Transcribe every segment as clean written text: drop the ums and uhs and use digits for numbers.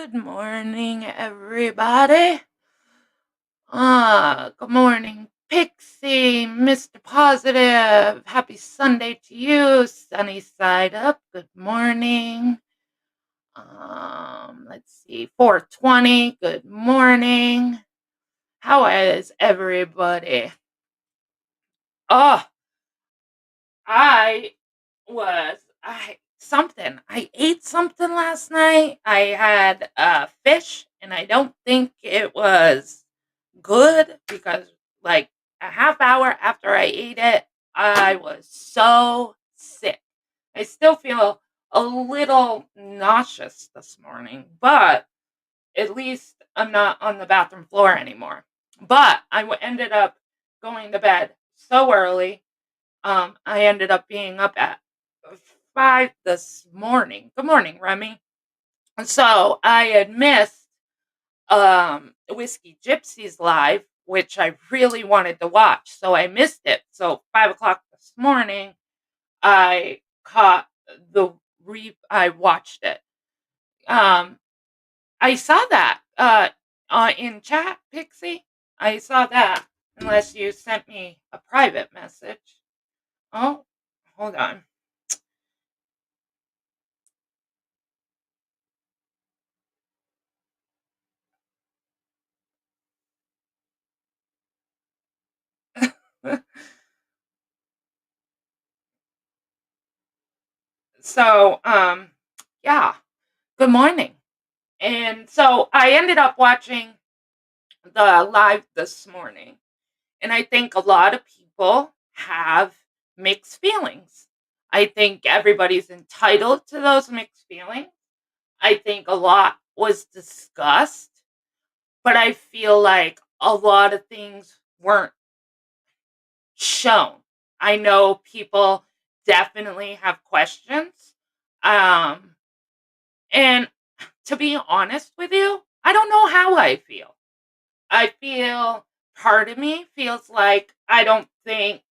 Good morning, everybody. Good morning, Pixie, Mr. Positive. Happy Sunday to you, sunny side up. Good morning. Let's see, 420. Good morning. How is everybody? Oh, I I ate something last night. I had fish and I don't think it was good because like a half hour after I ate it, I was so sick. I still feel a little nauseous this morning, but at least I'm not on the bathroom floor anymore. But ended up going to bed so early. I ended up being up at 5 this morning. Good morning, Remy. So I had missed Whiskey Gypsies live, which I really wanted to watch. So I missed it. So 5 o'clock this morning, I caught I watched it. Um, I saw that in chat, Pixie. I saw that, unless you sent me a private message. Oh, hold on. So, yeah, good morning. And so I ended up watching the live this morning. And I think a lot of people have mixed feelings. I think everybody's entitled to those mixed feelings. I think a lot was discussed, but I feel like a lot of things weren't shown. I know people definitely have questions. Um, and to be honest with you, I don't know how I feel. I feel part of me feels like I don't think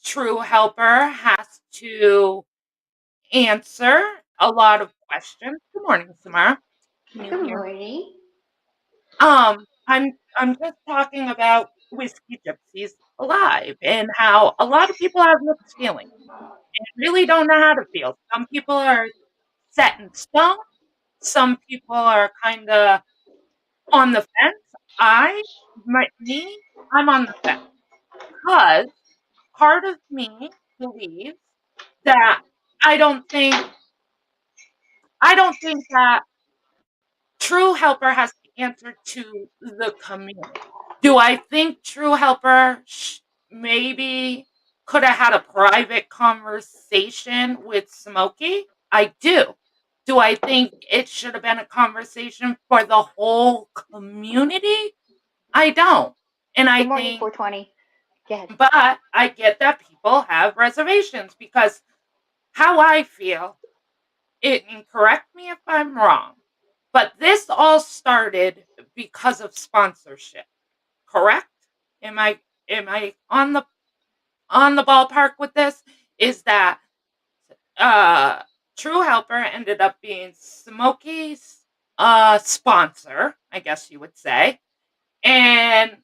True Helper has to answer a lot of questions. Good morning, Samara. Can you Good hear me? morning. I'm just talking about Whiskey Gypsies Alive and how a lot of people have mixed feelings and really don't know how to feel. Some people are set in stone. Some people are kind of on the fence. Me, I'm on the fence because part of me believes that I don't think I don't think that True Helper has to answer to the community. Do I think True Helper maybe could have had a private conversation with Smokey? I do. Do I think it should have been a conversation for the whole community? I don't. And I Good morning, think, 420. Yes. but I get that people have reservations because how I feel, and correct me if I'm wrong, but this all started because of sponsorship, correct? Am I am I on the ballpark with this? Is that uh True Helper ended up being Smokey's sponsor, I guess you would say. And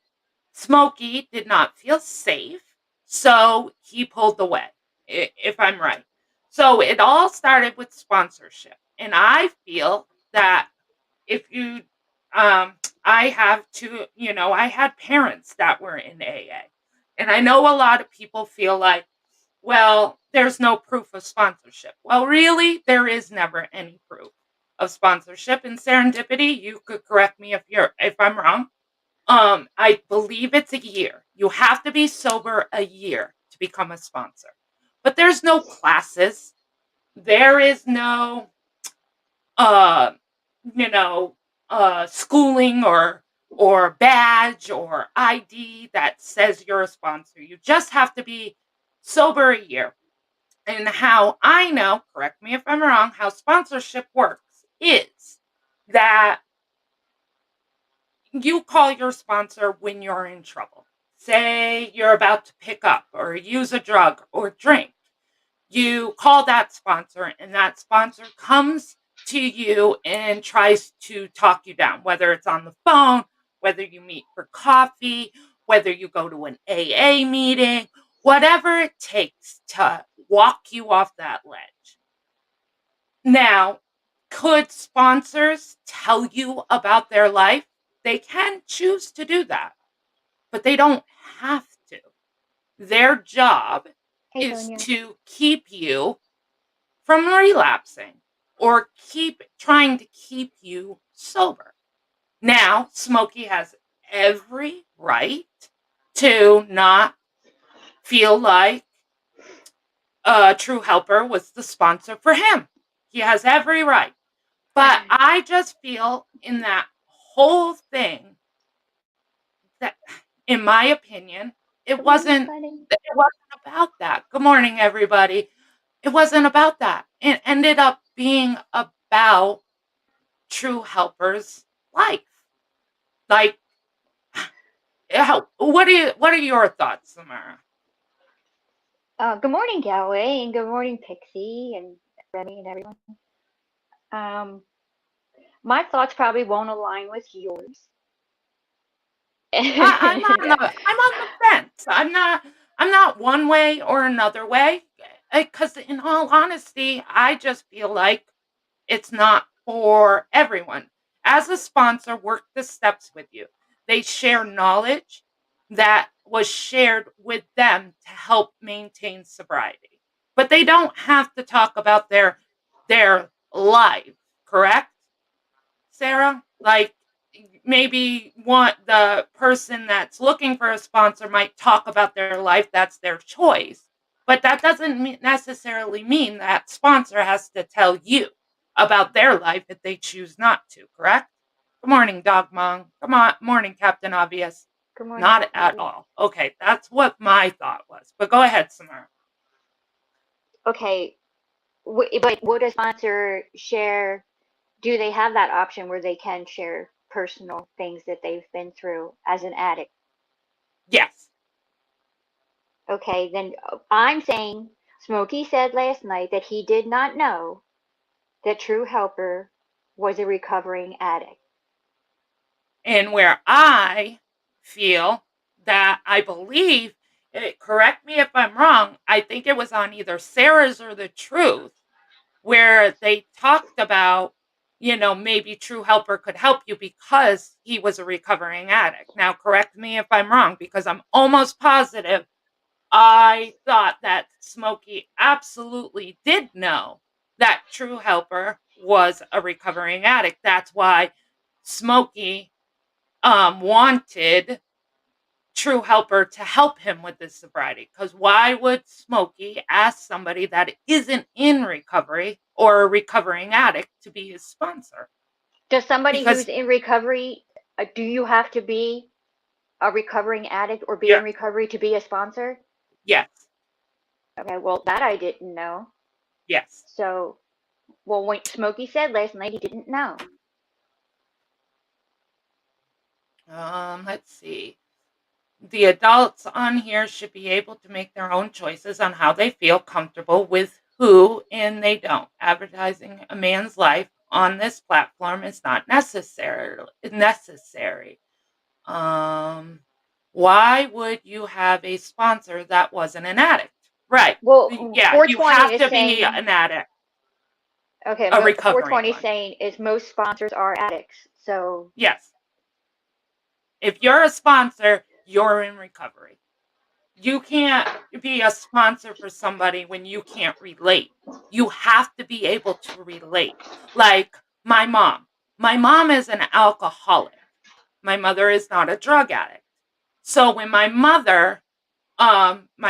Smokey did not feel safe, so he pulled away, if I'm right. So it all started with sponsorship. And I feel that if you, I have to, I had parents that were in AA. And I know a lot of people feel like, well, there's no proof of sponsorship. Well, really, there is never any proof of sponsorship. And serendipity, you could correct me if I'm wrong. I believe it's a year. You have to be sober a year to become a sponsor. But there's no classes. There is no uh you know schooling or badge or ID that says you're a sponsor. You just have to be sober a year. And how I know, correct me if I'm wrong, how sponsorship works is that you call your sponsor when you're in trouble. Say you're about to pick up or use a drug or drink. You call that sponsor, and that sponsor comes to you and tries to talk you down, whether it's on the phone, whether you meet for coffee, whether you go to an AA meeting, whatever it takes to walk you off that ledge. Now, could sponsors tell you about their life? They can choose to do that, but they don't have to. Their job Hey, is Sonia. to keep you from relapsing or keep trying to keep you sober. Now, Smokey has every right to not feel like a true helper was the sponsor for him. He has every right. But I just feel in that whole thing that, in my opinion, Good morning, buddy. it wasn't about that. Good morning, everybody. It wasn't about that. It ended up being about true helpers' life. Like, what are your thoughts, Samara? Good morning, Galway, and good morning, Pixie, and Remy, and everyone. Um, my thoughts probably won't align with yours. I'm on the fence. I'm not one way or another way. Because in all honesty, I just feel like it's not for everyone. As a sponsor, work the steps with you. They share knowledge that was shared with them to help maintain sobriety. But they don't have to talk about their life, correct, Sarah? Like, maybe the person that's looking for a sponsor might talk about their life. That's their choice. But that doesn't necessarily mean that sponsor has to tell you about their life if they choose not to, correct? Good morning, Dog Mong. Come on, morning, Captain Obvious. Good morning, Not Captain at Obvious. all. Okay, that's what my thought was. But go ahead, Samara. Okay, but would a sponsor share? Do they have that option where they can share personal things that they've been through as an addict? Yes. Okay, then I'm saying Smokey said last night that he did not know that True Helper was a recovering addict. And where I feel that I believe, correct me if I'm wrong, I think it was on either Sarah's or The Truth, where they talked about, maybe True Helper could help you because he was a recovering addict. Now, correct me if I'm wrong, because I'm almost positive I thought that Smokey absolutely did know that True Helper was a recovering addict. That's why Smokey wanted True Helper to help him with his sobriety. Because why would Smokey ask somebody that isn't in recovery or a recovering addict to be his sponsor? Does somebody Because, who's in recovery, do you have to be a recovering addict or be in yeah, recovery to be a sponsor? yes, Okay, well, that I didn't know. yes. So, well, when Smokey said last night he didn't know. Let's see. The adults on here should be able to make their own choices on how they feel comfortable with who and they don't. Advertising a man's life on this platform is not necessary. Um, why would you have a sponsor that wasn't an addict? Right. Well, Yeah, you 420 have is to be saying, an addict, okay, a recovering 420 is one. saying is most sponsors are addicts. So, Yes. If you're a sponsor, you're in recovery. You can't be a sponsor for somebody when you can't relate. You have to be able to relate. Like my mom. My mom is an alcoholic. My mother is not a drug addict. So when my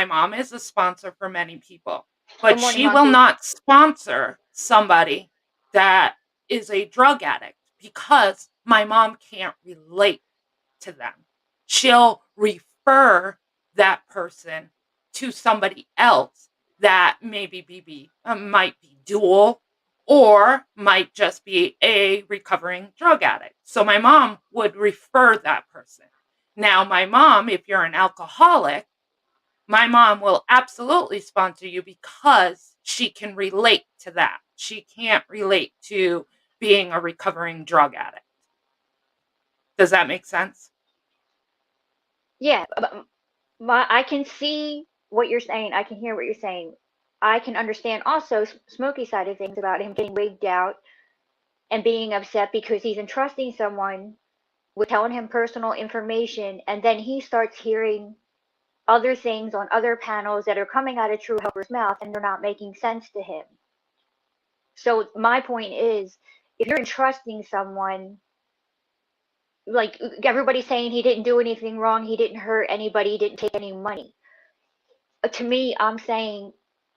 mom is a sponsor for many people, good but morning, she will Monkey. not sponsor somebody that is a drug addict because my mom can't relate to them. She'll refer that person to somebody else that might be dual or might just be a recovering drug addict. So my mom would refer that person. Now, my mom, if you're an alcoholic, my mom will absolutely sponsor you because she can relate to that. she can't relate to being a recovering drug addict. Does that make sense? Yeah, I can see what you're saying. I can hear what you're saying. I can understand also Smokey's side of things about him getting wigged out and being upset because he's entrusting someone with telling him personal information, and then he starts hearing other things on other panels that are coming out of True Helper's mouth, and they're not making sense to him. So my point is, if you're entrusting someone, like everybody's saying he didn't do anything wrong, he didn't hurt anybody, he didn't take any money. To me, I'm saying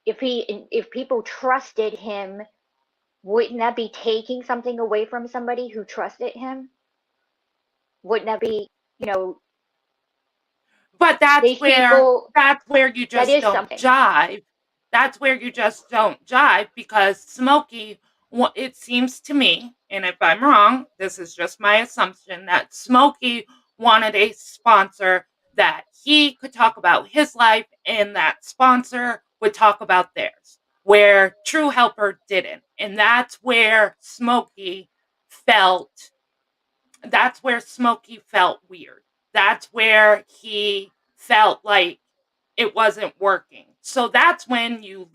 if people trusted him, wouldn't that be taking something away from somebody who trusted him? Wouldn't that be, you know, But these people, that's where you that just is don't something. jive. That's where you just don't jive because Smokey, it seems to me, and if I'm wrong, this is just my assumption, that Smokey wanted a sponsor that he could talk about his life and that sponsor would talk about theirs, where True Helper didn't. And felt that's where Smokey felt weird. That's where he felt like it wasn't working. So that's when you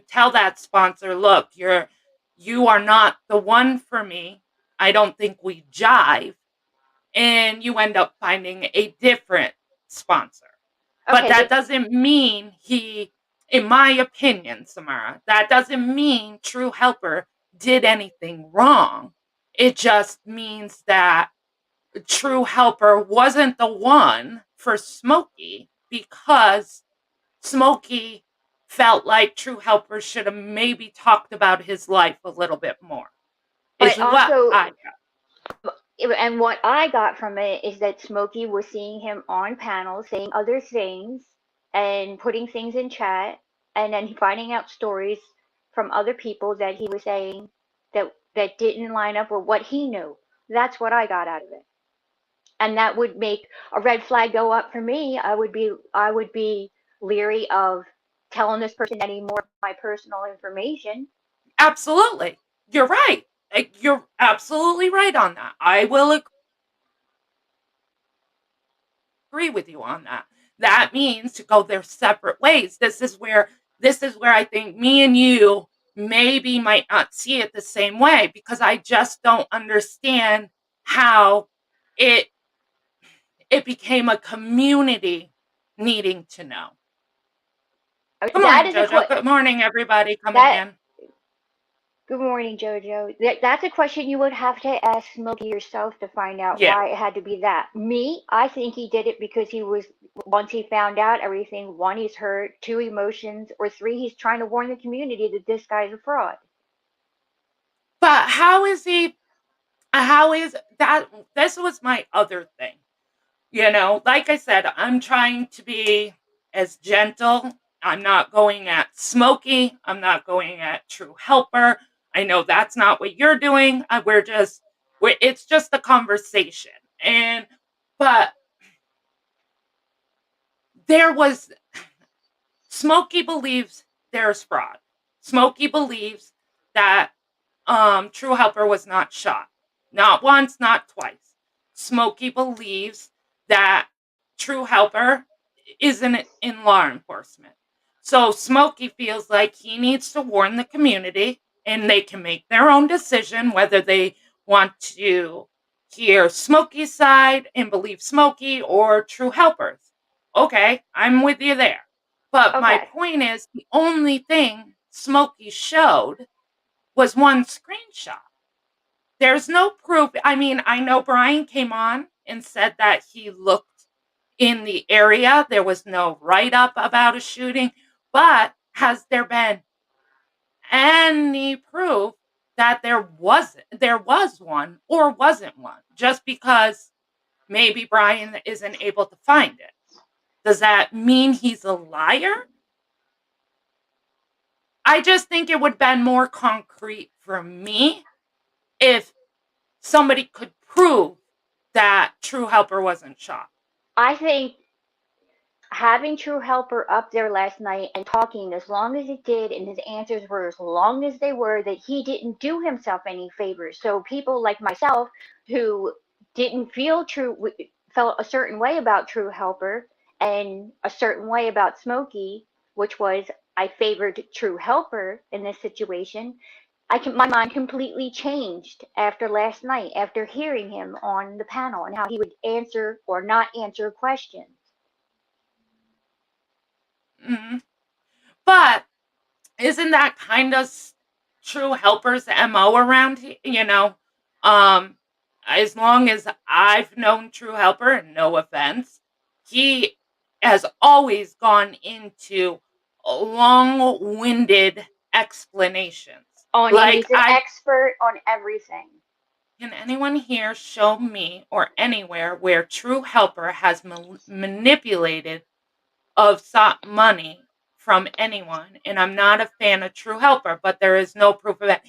tell that sponsor, look, you are not the one for me. I don't think we jive, and you end up finding a different sponsor. But Okay, that doesn't mean in my opinion, Samara, that doesn't mean True Helper did anything wrong. It just means that True Helper wasn't the one for Smokey because Smokey felt like True Helper should have maybe talked about his life a little bit more, is but what also, I got. and what I got from it is that Smokey was seeing him on panels saying other things and putting things in chat, and then finding out stories from other people that he was saying that didn't line up with what he knew. That's what I got out of it, and that would make a red flag go up for me. I would be leery of telling this person any more of my personal information. Absolutely. You're right. You're absolutely right on that. I will agree with you on that. That means to go their separate ways. This is where I think me and you maybe might not see it the same way because I just don't understand how it it became a community needing to know. Good That morning, is a Jojo. Good morning, everybody coming that in. Good morning, Jojo. That's a question you would have to ask Smokey yourself to find out Yeah. why it had to be that. Me, I think he did it because once he found out everything, one, he's hurt, two, emotions, or three, he's trying to warn the community that this guy's a fraud. But how is that? This was my other thing. Like I said, I'm trying to be as gentle. I'm not going at Smokey. I'm not going at True Helper. I know that's not what you're doing. It's just a conversation. But there was, Smokey believes there's fraud. Smokey believes that True Helper was not shot. Not once, not twice. Smokey believes that True Helper isn't in law enforcement. So Smokey feels like he needs to warn the community and they can make their own decision whether they want to hear Smokey's side and believe Smokey or True Helper's. Okay, I'm with you there. But my Okay. point is the only thing Smokey showed was one screenshot. There's no proof. I mean, I know Brian came on and said that he looked in the area. There was no write up about a shooting, but has there been any proof that there was one or wasn't one just because maybe Brian isn't able to find it? Does that mean he's a liar? I just think it would have been more concrete for me if somebody could prove that True Helper wasn't shot. I think having True Helper up there last night and talking as long as it did, and his answers were as long as they were, that he didn't do himself any favors. So people like myself who didn't felt a certain way about True Helper and a certain way about Smokey, which was I favored True Helper in this situation. My mind completely changed after last night, after hearing him on the panel and how he would answer or not answer questions. Mhm. But isn't that kind of True Helper's MO around here? Um, as long as I've known True Helper, and no offense, he has always gone into long-winded explanations. And Like, he's an expert on everything. can anyone here show me or anywhere where True Helper has manipulated of sought money from anyone, and I'm not a fan of True Helper, but there is no proof of it.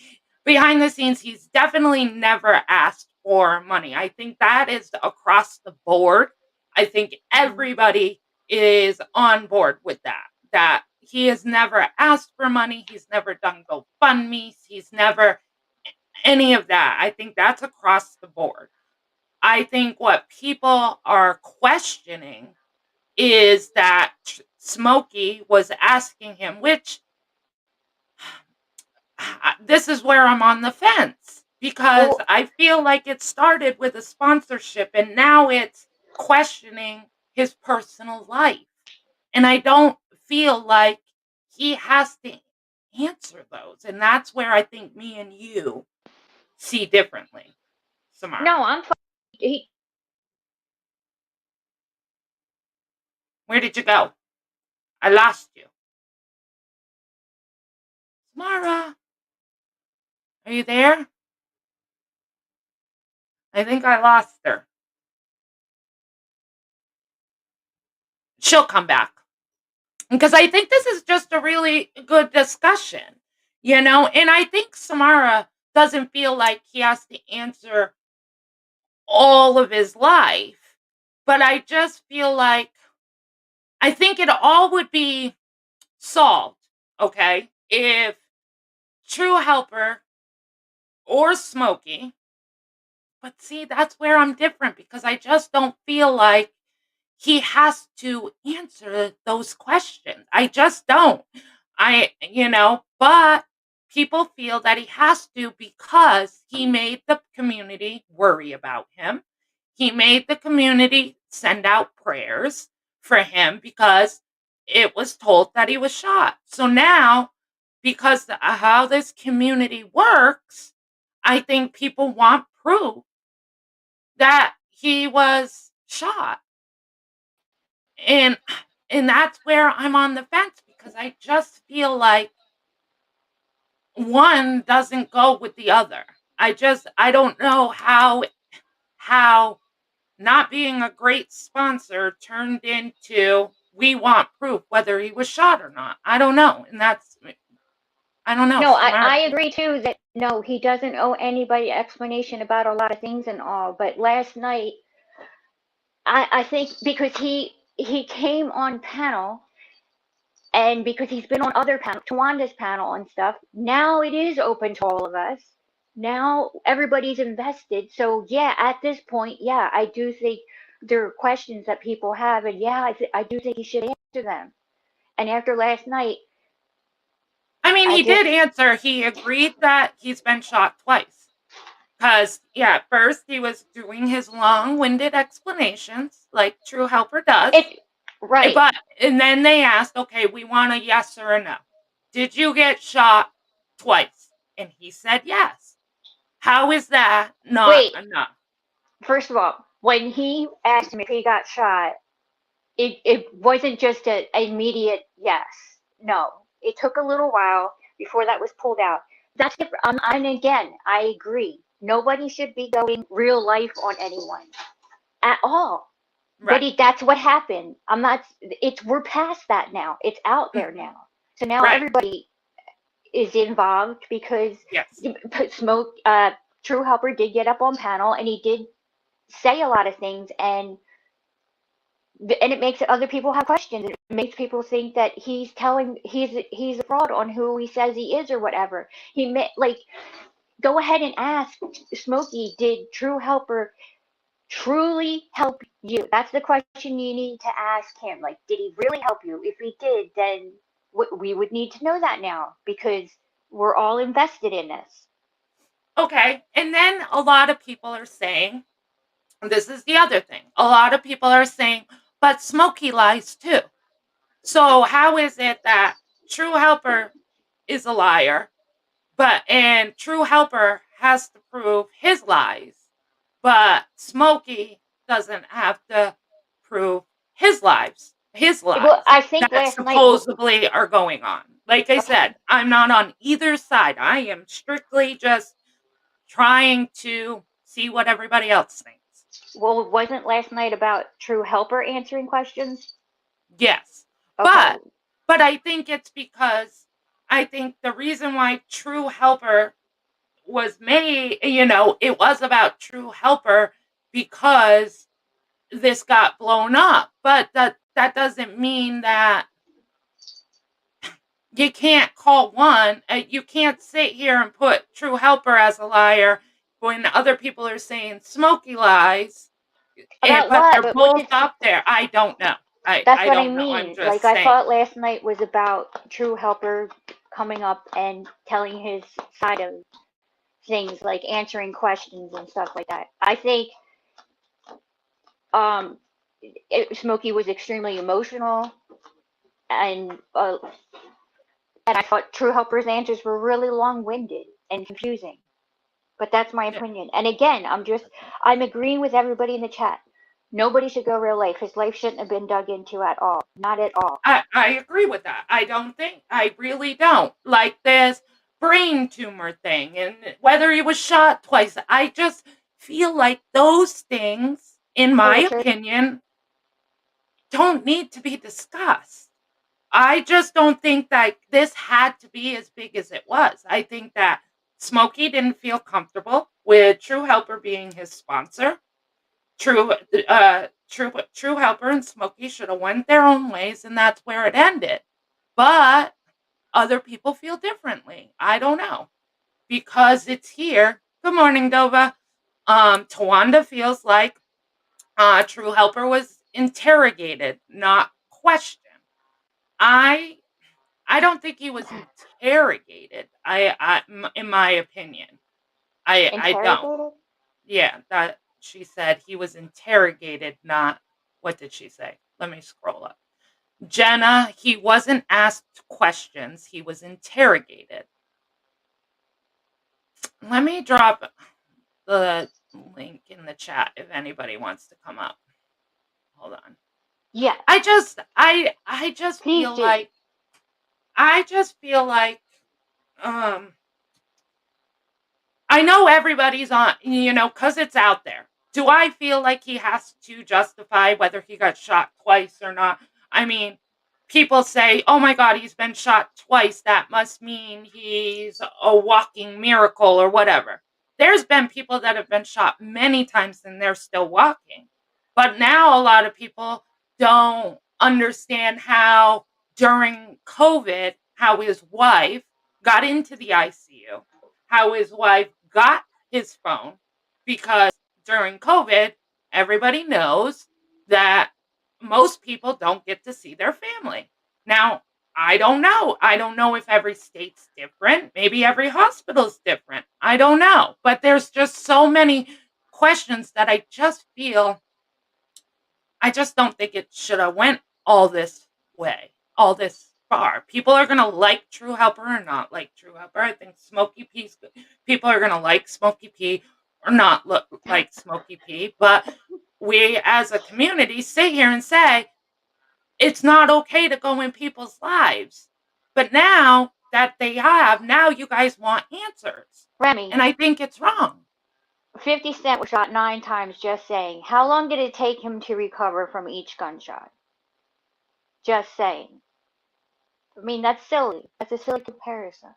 Behind the scenes, he's definitely never asked for money. I think that is across the board. I think Mm-hmm. everybody is on board with that. That he has never asked for money. He's never done GoFundMe's. He's never any of that. I think that's across the board. I think what people are questioning is that Smokey was asking him, which this is where I'm on the fence because Well, I feel like it started with a sponsorship and now it's questioning his personal life. And I don't feel like he has to answer those. And that's where I think me and you see differently, Samara. no, I'm fine. Where did you go? I lost you. Samara, are you there? I think I lost her. She'll come back. Because I think this is just a really good discussion. And I think Samara doesn't feel like he has to answer all of his life, but I just feel like I think it all would be solved, okay, if True Helper or Smokey, but see, that's where I'm different because I just don't feel like he has to answer those questions. I just don't. But people feel that he has to because he made the community worry about him. He made the community send out prayers for him because it was told that he was shot. So now, because of how this community works, I think people want proof that he was shot. And and that's where I'm on the fence because I just feel like one doesn't go with the other. I don't know how not being a great sponsor turned into we want proof whether he was shot or not. I don't know. And that's I don't know. No, I Samara. agree too that no, he doesn't owe anybody explanation about a lot of things and all. But last night, I think because he came on panel and because he's been on other panel, Tawanda's panel and stuff. Now it is open to all of us. Now everybody's invested. So yeah, at this point, yeah, I do think there are questions that people have, and yeah, I do think he should answer them. And after last night, I mean, I he just did answer. He agreed that he's been shot twice. Because, yeah, at first he was doing his long winded explanations, like True Helper does. it right. And then they asked, okay, we want a yes or a no. Did you get shot twice? And he said yes. How is that not Wait, enough? first of all, when he asked him if he got shot, it wasn't just an immediate yes. No, it took a little while before that was pulled out. That's different. And again, I agree. Nobody should be going real life on anyone at all. But Right. that's what happened. I'm not. It's we're past that now. It's out there Mhm. now. So now Right. everybody is involved because Yes. Smoke. True Helper did get up on panel and he did say a lot of things and and it makes other people have questions. It makes people think that he's a fraud on who he says he is or whatever. Like, go ahead and ask Smokey, did True Helper truly help you? That's the question you need to ask him. Like, did he really help you? If he did, then we would need to know that now, because we're all invested in this. Okay. And then a lot of people are saying, this is the other thing. A lot of people are saying, but Smokey lies too. So how is it that True Helper is a liar, and True Helper has to prove his lies, but Smokey doesn't have to prove his Well, lies I think that last night. supposedly are going on. Like I Okay. said, I'm not on either side. I am strictly just trying to see what everybody else thinks. Well, wasn't last night about True Helper answering questions? Yes. Okay. But I think it's because I think the reason why True Helper was made, it was about True Helper because this got blown up. But that doesn't mean that you can't call one. You can't sit here and put True Helper as a liar when other people are saying Smokey lies. About But what? they're But what both did? up there. I don't know. That's I what I don't know. I'm mean. Like, just I saying. thought last night was about True Helper coming up and telling his side of things, like answering questions and stuff like that. I think um, Smokey was extremely emotional, and I thought True Helper's answers were really long-winded and confusing. But that's my Yeah. opinion. And again, I'm agreeing with everybody in the chat. Nobody should go real life. His life shouldn't have been dug into at all. Not at all. I agree with that. I really don't. Like this brain tumor thing and whether he was shot twice. I just feel like those things, in my Bullshit. opinion, don't need to be discussed. I just don't think that this had to be as big as it was. I think that Smokey didn't feel comfortable with True Helper being his sponsor. True Helper and Smokey should have went their own ways, and that's where it ended. But other people feel differently. I don't know because it's here. Good morning, Dova. Tawanda feels like True Helper was interrogated, not questioned. I I don't think he was interrogated. In my opinion, I don't. Interrogated? Yeah, that she said he was interrogated, not what did she say? Let me scroll up. Jenna, he wasn't asked questions, he was interrogated. Let me drop the link in the chat if anybody wants to come up. Hold on. Yeah, I just please feel do. like I just feel like um I know everybody's on, because it's out there. Do I feel like he has to justify whether he got shot twice or not? I mean, people say, oh my God, he's been shot twice. That must mean he's a walking miracle or whatever. There's been people that have been shot many times and they're still walking. But now a lot of people don't understand how during COVID, how his wife got into the ICU, how his wife got his phone, because during COVID, everybody knows that most people don't get to see their family. Now, I don't know. I don't know if every state's different. Maybe every hospital's different. I don't know. But there's just so many questions that I just don't think it should have went all this way, all this far. People are gonna like True Helper or not like True Helper. I think Smokey P's people are gonna like Smokey P or not look like Smokey P. But we as a community sit here and say it's not okay to go in people's lives. But now that they have, now you guys want answers. Remy, And I think it's wrong. 50 Cent was shot 9 times, just saying. How long did it take him to recover from each gunshot? Just saying. I mean, that's silly. That's a silly comparison.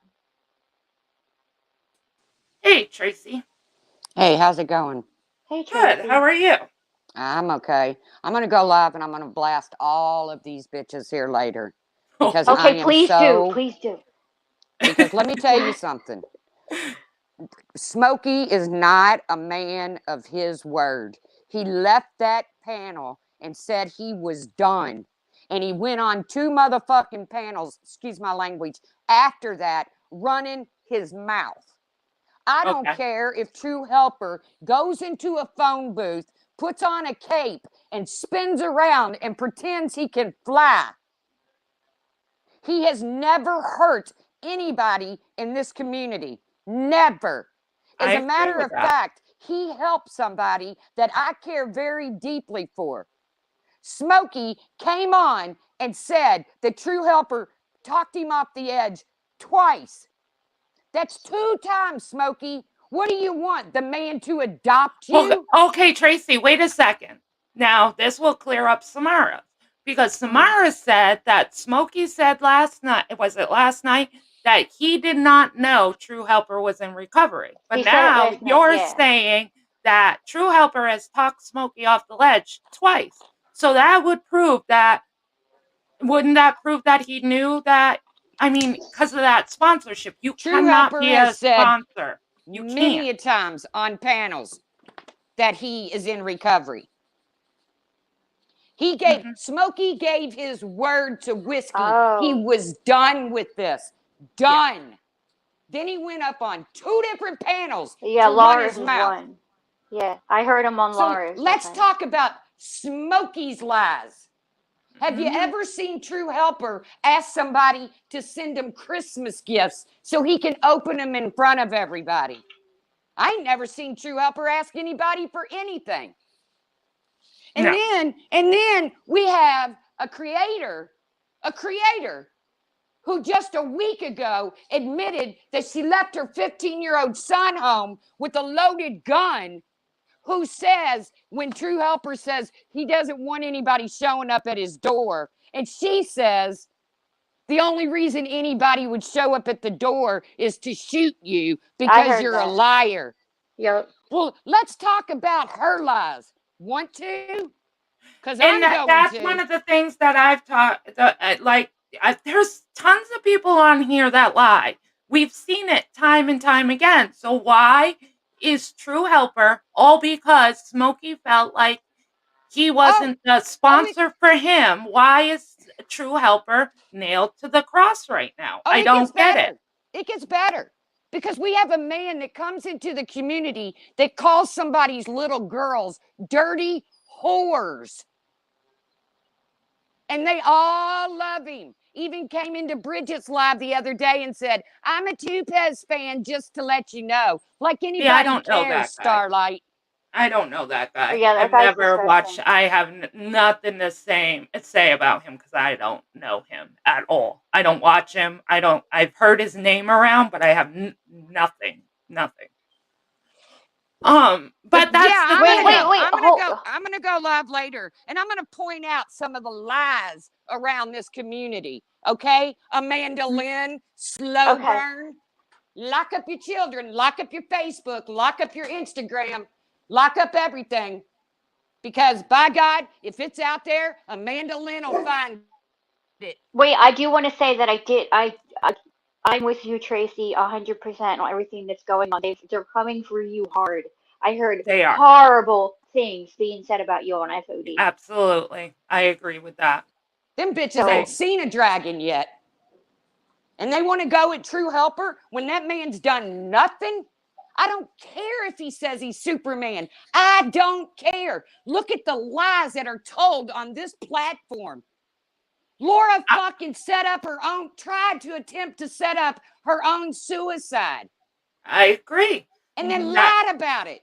Hey, Tracy. Hey, how's it going? Hey, Good. How Tracy. are you? I'm okay. I'm going to go live and I'm going to blast all of these bitches here later because I Okay, am please do. so. Please do. Because let me tell you something. Smokey is not a man of his word. He left that panel and said he was done. And he went on 2 motherfucking panels, excuse my language, after that, running his mouth. I don't Okay. care if True Helper goes into a phone booth, puts on a cape, and spins around and pretends he can fly. He has never hurt anybody in this community. Never. I As a agree matter with of that. fact, he helped somebody that I care very deeply for. Smokey came on and said the True Helper talked him off the edge twice. That's 2 times, Smokey. What do you want? The man to adopt Well, you? okay, Tracy, wait a second. Now, this will clear up Samara because Mhm. Samara said that Smokey said last night, was it last night, that he did not know True Helper was in recovery. But He said it now last night. you're Yeah. saying that True Helper has talked Smokey off the ledge twice. So that would prove that, wouldn't that prove that he knew that? I mean, because of that sponsorship, you True cannot Helper be has a said sponsor. You can't. many a times on panels that he is in recovery. Mhm. Smokey gave his word to Whiskey. He Oh. was done with this. Yeah. Done. Then he went up on 2 different panels Yeah, to run Lara's his was mouth. one. Yeah, I heard him on So Lara's, I let's think. talk about Smokey's lies. Have you Mhm. ever seen True Helper ask somebody to send him Christmas gifts so he can open them in front of everybody? I ain't never seen True Helper ask anybody for anything. And No. then we have a creator who just a week ago admitted that she left her 15-year-old son home with a loaded gun, who says when True Helper says he doesn't want anybody showing up at his door, and she says the only reason anybody would show up at the door is to shoot you I because heard you're a that. liar. Yep. Well, let's talk about her lies. Want to? Because I'm And going that's to. one of the things that I've taught. There's tons of people on here that lie. We've seen it time and time again. So why is True Helper all because Smokey felt like he Oh, wasn't the oh, it, sponsor for him? Why is True Helper nailed to the cross right now? oh, I it gets don't get it. better. It gets better. Because we have a man that comes into the community that calls somebody's little girls dirty whores. And they all love him. Even came into Bridget's live the other day and said, I'm a Tupez fan, just to let you know. Like See, I anybody don't know cares, that guy. Starlight. I don't know that guy. Yeah, that I've guy's never watched. disgusting. I have nothing to say about him because I don't know him at all. I don't watch him. I don't. I've heard his name around, but I have nothing. Nothing. But But yeah, that's the Wait, wait, thing. wait. Hold. I'm gonna go live later and I'm gonna point out some of the lies around this community. Okay? Amanda Lynn, slow Okay. burn. Lock up your children, lock up your Facebook, lock up your Instagram, lock up everything. Because by God, if it's out there, Amanda Lynn will find it. Wait, I do want to say that I did. I'm with you, Tracy, 100% on everything that's going on. They're coming for you hard. I heard They are horrible things being said about you on FOD. absolutely. I agree with that. Them bitches ain't They. So seen a dragon yet. And they want to go at True Helper when that man's done nothing. I don't care if he says he's Superman. I don't care. Look at the lies that are told on this platform. Laura I, fucking tried to attempt to set up her own suicide I agree. and then That lied about it.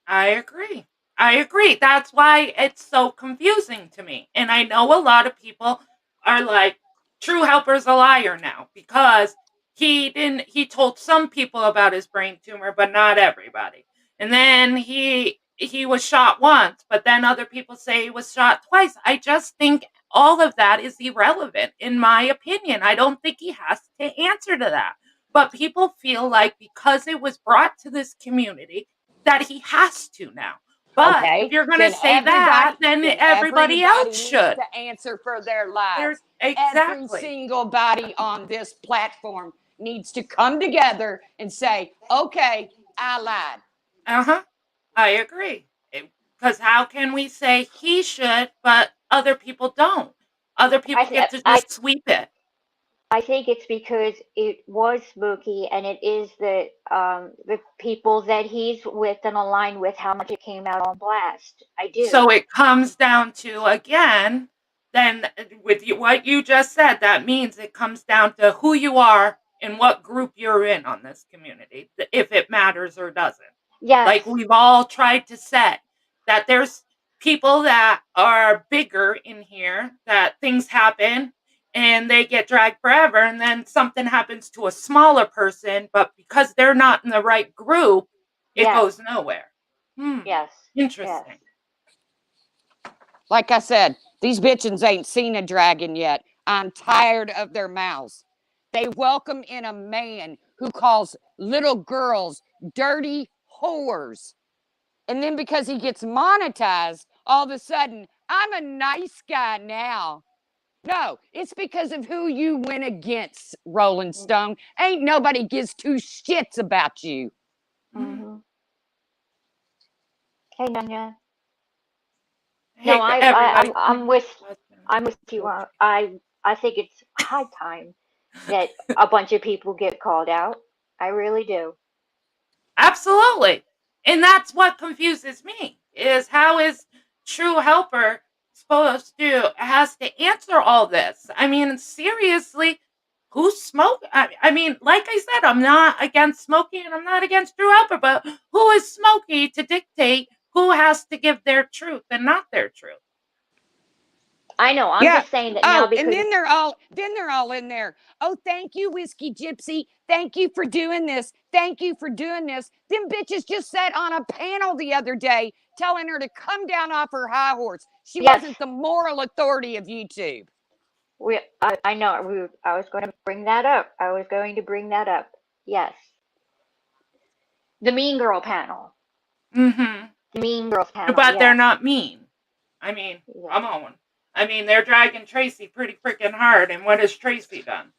I agree. I agree. That's why it's so confusing to me. And I know a lot of people are like, True Helper's a liar now because he told some people about his brain tumor, but not everybody. And then he was shot once, but then other people say he was shot twice. I just think all of that is irrelevant in my opinion. I don't think he has to answer to that. But people feel like because it was brought to this community, that he has to now. But if Okay, you're going to then say that, then everybody else needs should. to answer for their lives. Every Exactly. single body on this platform needs to come together and say, okay, I lied. Uh-huh. I agree. Because how can we say he should, but other people don't? Other people get to I just sweep it. I think it's because it was Smokey, and it is the people that he's with and aligned with how much it came out on blast. I do. So it comes down to, again, then with what you just said, that means it comes down to who you are and what group you're in on this community, if it matters or doesn't. Yes. Like we've all tried to set that there's people that are bigger in here, that things happen and they get dragged forever, and then something happens to a smaller person, but because they're not in the right group, it Yes. goes nowhere. Yes. Yes. Interesting. Like I said, these bitches ain't seen a dragon yet. I'm tired of their mouths. They welcome in a man who calls little girls dirty whores. And then because he gets monetized, all of a sudden, I'm a nice guy now. No, it's because of who you went against, Rolling Stone. Ain't nobody gives two shits about you. Mm-hmm. Hey, Nanya. Hey, No, everybody. I'm with you. I think it's high time that a bunch of people get called out. I really do. Absolutely. And that's what confuses me is how is true helper supposed to has to answer all this? I mean, seriously, who's smoke? I mean, like I said, I'm not against Smokey and I'm not against true helper, but who is Smokey to dictate who has to give their truth and not their truth? I know. I'm Yeah. just saying that now Oh, and because then they're all in there. Oh, thank you, Whiskey Gypsy. Thank you for doing this. Thank you for doing this. Them bitches just sat on a panel the other day telling her to come down off her high horse. She yes, wasn't the moral authority of YouTube. I know. I was going to bring that up. I was going to bring that up. Yes, the Mean Girl panel. Mm-hmm. The Mean Girls panel. But they're Yes. not mean. I mean, Yes. come on. I mean, they're dragging Tracy pretty freaking hard. And what has Tracy done?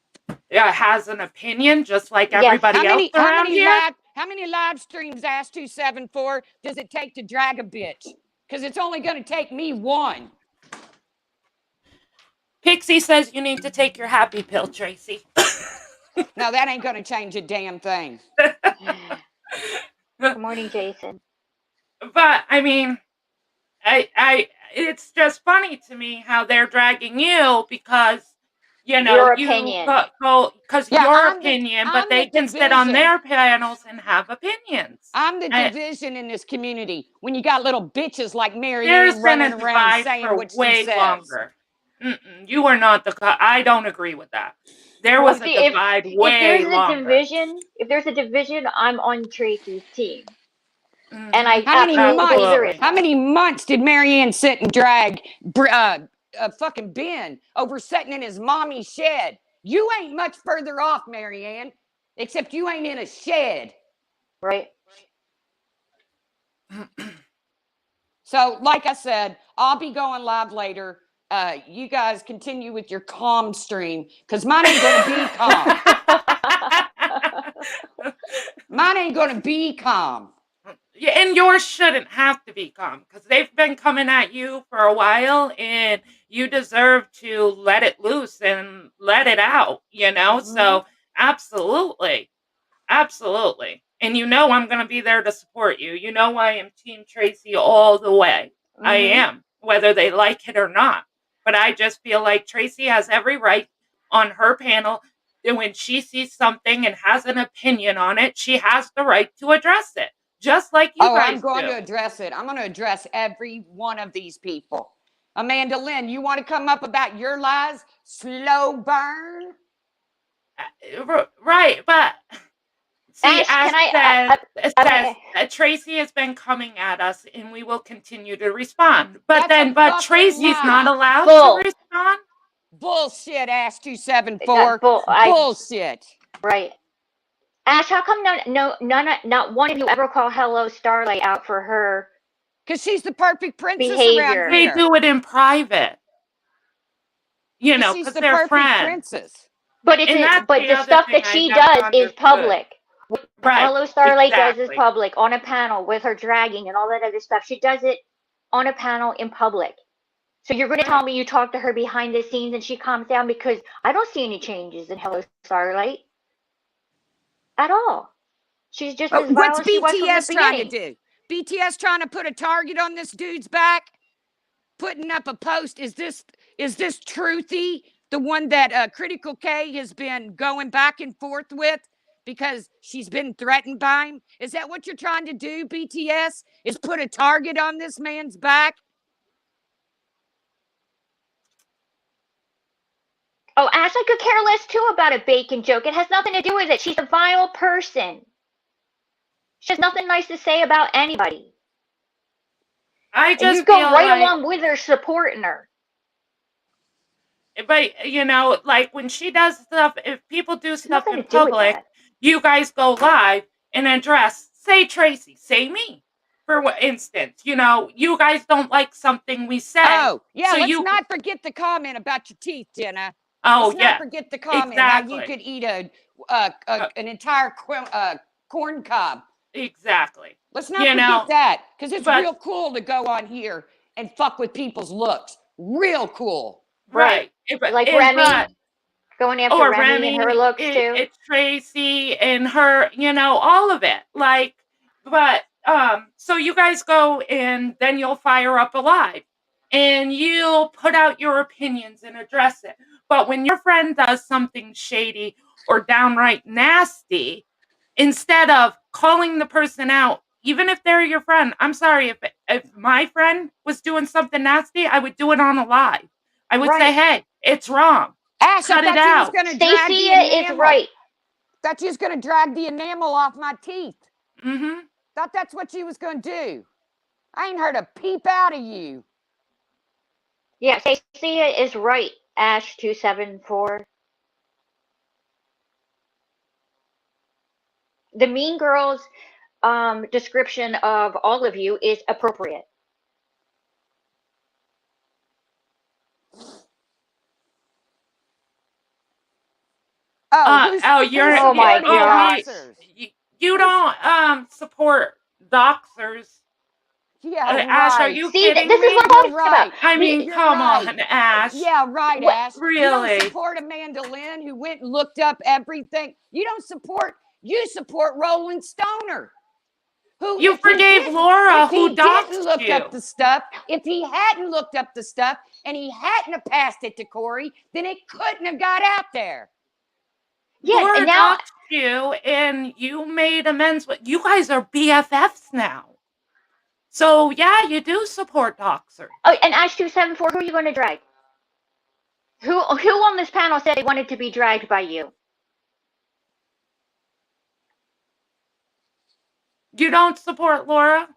Yeah, has an opinion just like Yes. everybody else around here. How many live streams Ask 274 does it take to drag a bitch? Because it's only going to take me one. Pixie says you need to take your happy pill, Tracy. No, that ain't going to change a damn thing. Good morning, Jason. But I mean, it's just funny to me how they're dragging you because Your you opinion. go because Yeah, your opinion, but they can sit on their panels and have opinions. I'm the division in this community when you got little bitches like There's Marianne been a running around divide saying for what she way says. longer. You are not I don't agree with that. There Well, was a divide if way there's longer. if there's a division, I'm on Tracy's team, and Mhm. I absolutely believe there is. How many months did Marianne sit and drag fucking Ben over sitting in his mommy's shed? You ain't much further off, Marianne, except you ain't in a shed. Right. So, like I said, I'll be going live later. You guys continue with your calm stream because mine ain't going to be calm. Mine ain't going to be calm. Yeah, and yours shouldn't have to be calm because they've been coming at you for a while and you deserve to let it loose and let it out, Mm-hmm. So, absolutely. Absolutely. And I'm going to be there to support you. I am Team Tracy all the way. I Mm-hmm. am, whether they like it or not. But I just feel like Tracy has every right on her panel. And when she sees something and has an opinion on it, she has the right to address it, just like you guys I'm going do. to address it. I'm going to address every one of these people. Amanda Lynn, you want to come up about your lies? Slow burn? Right, but see, Ash, can I? Tracy has been coming at us, and we will continue to respond. But That's but Tracy's not allowed to respond. Bullshit, Ash 274. Bullshit. Right. Ash, how come not one of you ever call Hello Starlight out for her Because she's the perfect princess around Behavior. They here. do it in private. You know, She's because the they're perfect friends. princess. But And that's but the the other stuff thing that I she never does is understood. public. Right, Hello Starlight does is exactly. public on a panel with her dragging and all that other stuff. She does it on a panel in public. So you're going to tell me you talk to her behind the scenes and she calms down? Because I don't see any changes in Hello Starlight at all. She's just as vile What's as she was from the BTS trying to beginning. do? BTS trying to put a target on this dude's back? Putting up a post. Is this Truthy, the one that Critical K has been going back and forth with because she's been threatened by him? Is that what you're trying to do, BTS? Is put a target on this man's back? Oh, Ashley could care less too about a bacon joke. It has nothing to do with it. She's a vile person. She has nothing nice to say about anybody. I And you just go feel right like, along with her, supporting her. but you know, like when she does stuff, if people do It's stuff nothing in to do with public, that. you guys go live and address, say Tracy, say me, for instance. You know, you guys don't like something we said. Oh, yeah, so let's you, not forget the comment about your teeth, Jenna. oh Let's not yeah, forget the comment how you exactly. could eat an entire corn cob. Exactly. Let's not You forget know, that, because it's but real cool to go on here and fuck with people's looks. Real cool. right, Like and Remy, but going after or Remy and her looks too. it's Tracy and her, you know, all of it. Like, but so you guys go and then you'll fire up a live and you'll put out your opinions and address it. But when your friend does something shady or downright nasty, instead of calling the person out, even if they're your friend, I'm sorry, if my friend was doing something nasty, I would do it on a live. I would say, Right. hey, it's wrong. Ash, Cut I it thought you was out. going to drag the Stacia is enamel. right. Thought you was going to drag the enamel off my teeth. Mm-hmm. Thought that's what you was going to do. I ain't heard a peep out of you. Yeah, Stacia is right, Ash274. The Mean Girls description of all of you is appropriate. Oh, You're Oh my supporting gosh. doxers? you don't support doxers. Yeah, Ash, are right. you See, kidding this is me? what I'm You're talking right. about. I mean, You're come right. on, Ash. Yeah, right, What- Ash. You Really? don't support Amanda Lynn, who went and looked up everything. You support Roland Stoner. Who, You if he forgave didn't, Laura, if he who didn't doxed look you. up the stuff, if he hadn't looked up the stuff and he hadn't have passed it to Corey, then it couldn't have got out there. Yeah, Laura and now doxed you, and you made amends. You guys are BFFs now. So yeah, you do support doxers. oh, and Ash274, who are you going to drag? Who on this panel said they wanted to be dragged by you? You don't support Laura?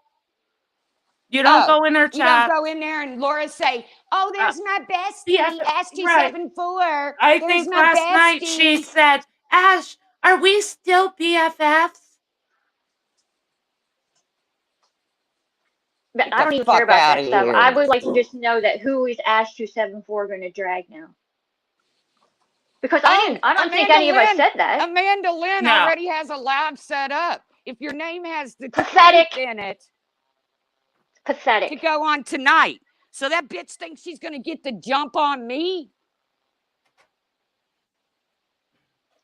You don't go in her You don't chat? go in there and Laura say, "Oh, there's my bestie, BFF, right. Ash274. I There's think my last night she bestie." said, Ash, are we still BFFs? But Get I the don't even fuck care about outta that stuff. here. I would like to just know that who is Ash274 going to drag now? Because I don't think any of us said that. Amanda Lynn No. already has a live set up. If your name has the Pathetic. truth in it, to Pathetic. go on tonight. So that bitch thinks she's going to get the jump on me?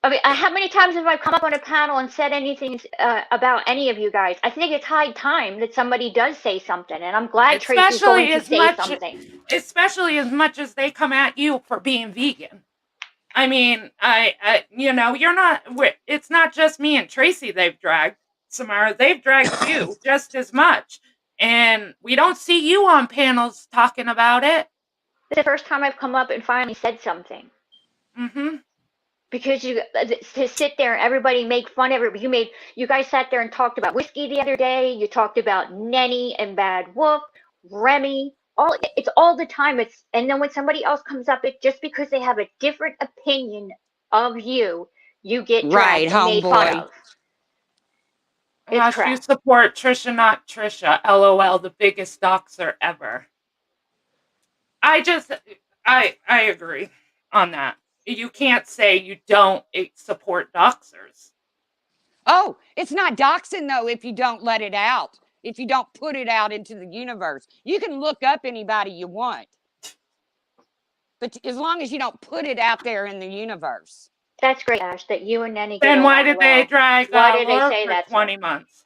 I mean, how many times have I come up on a panel and said anything about any of you guys? I think it's high time that somebody does say something, and I'm glad Tracy's going to say something. Especially as much as they come at you for being vegan. I mean, you know, you're not. It's not just me and Tracy they've dragged, Samara. They've dragged you just as much, and we don't see you on panels talking about it. It's the first time I've come up and finally said something. Mm-hmm. Because to sit there and everybody make fun of it. You guys sat there and talked about whiskey the other day. You talked about Nenny and Bad Wolf, Remy. It's all the time. And then when somebody else comes up, just because they have a different opinion of you, you get dragged and made fun of. It's You crap. support Trisha, not Trisha. LOL, the biggest doxer ever. I just, I agree on that. You can't say you don't support doxers. Oh, it's not doxing though if you don't let it out. If you don't put it out into the universe. You can look up anybody you want. But as long as you don't put it out there in the universe. That's great, Ash, that you and Nenny get Then why along did they well. drag Why did they Laura say for that, 20 sir? months?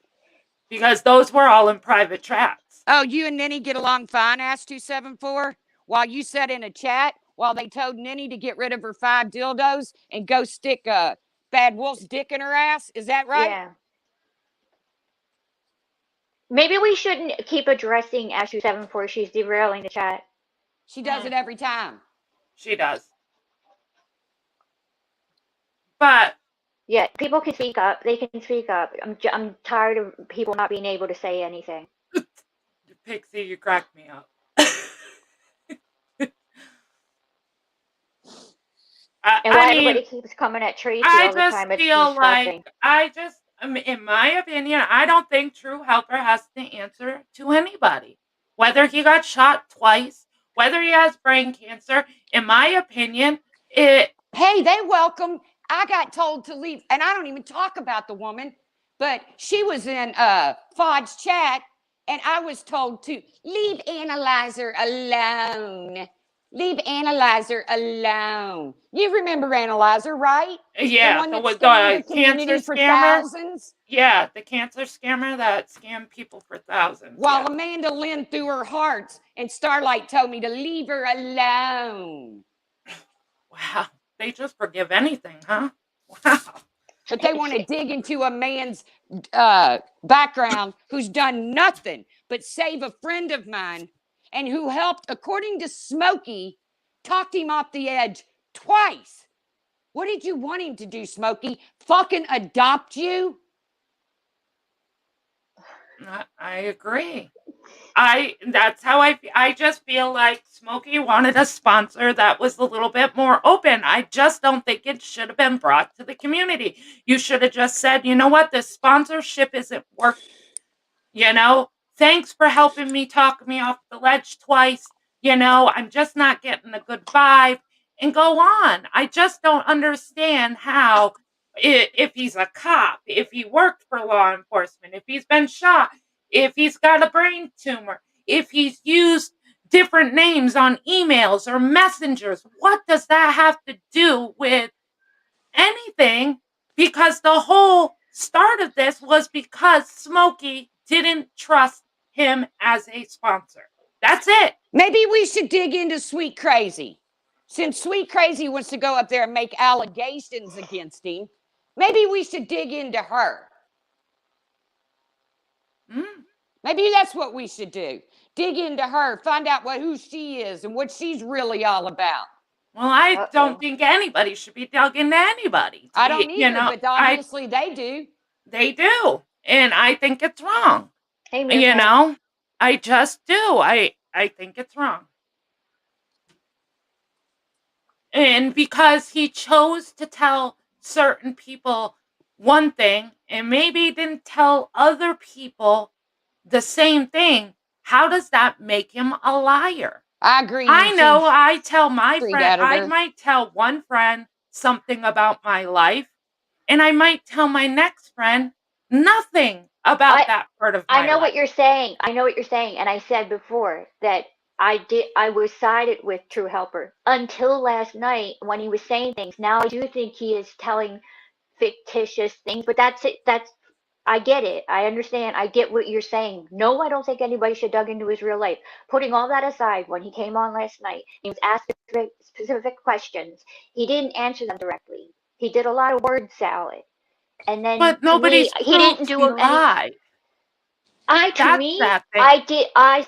Because those were all in private chats. Oh, you and Nenny get along fine, Ash 274? While you said in a chat, while they told Nenny to get rid of her 5 dildos and go stick a Bad Wolf's dick in her ass. Is that right? Yeah. Maybe we shouldn't keep addressing Ash 274. She's derailing the chat. She does it every time. She does. But yeah, people can speak up. They can speak up. I'm tired of people not being able to say anything. Pixie, you cracked me up. And why everybody keeps coming at Tracy all the time, it's disgusting. In my opinion, I don't think True Helper has to answer to anybody. Whether he got shot twice, whether he has brain cancer, in my opinion, Hey, they welcome. I got told to leave, and I don't even talk about the woman, but she was in Fod's chat, and I was told to leave Analyzer alone. Leave Analyzer alone. You remember Analyzer, right? Yeah, the one that the scammed the community cancer for scammer. thousands. Yeah, the cancer scammer that scammed people for thousands. While yeah. Amanda Lynn threw her hearts, and Starlight told me to leave her alone. Wow, they just forgive anything, huh? Wow. But they want to dig into a man's background who's done nothing but save a friend of mine and who helped, according to Smokey, talked him off the edge twice. What did you want him to do, Smokey? Fucking adopt you? I agree. That's how I just feel like Smokey wanted a sponsor that was a little bit more open. I just don't think it should have been brought to the community. You should have just said, you know what, this sponsorship isn't working. Thanks for helping me talk me off the ledge twice. I'm just not getting a good vibe, and go on. I just don't understand how, if he's a cop, if he worked for law enforcement, if he's been shot, if he's got a brain tumor, if he's used different names on emails or messengers, what does that have to do with anything? Because the whole start of this was because Smokey didn't trust him as a sponsor. That's it. Maybe we should dig into Sweet Crazy. Since Sweet Crazy wants to go up there and make allegations against him, maybe we should dig into her. Maybe that's what we should do. Dig into her, find out who she is and what she's really all about. Well, I don't think anybody should be dug into anybody. I don't either, but obviously they do. They do. And I think it's wrong. Hey, I just do. I think it's wrong. And because he chose to tell certain people one thing and maybe didn't tell other people the same thing, how does that make him a liar? I agree. I know I tell my friend, I might tell one friend something about my life, and I might tell my next friend nothing about that part of my life. I know what you're saying. And I said before that I was sided with True Helper until last night when he was saying things. Now I do think he is telling fictitious things, but that's it. I get it. I understand. I get what you're saying. No, I don't think anybody should dug into his real life. Putting all that aside, when he came on last night, he was asked specific questions. He didn't answer them directly. He did a lot of word salad. And then but nobody's he didn't do any. I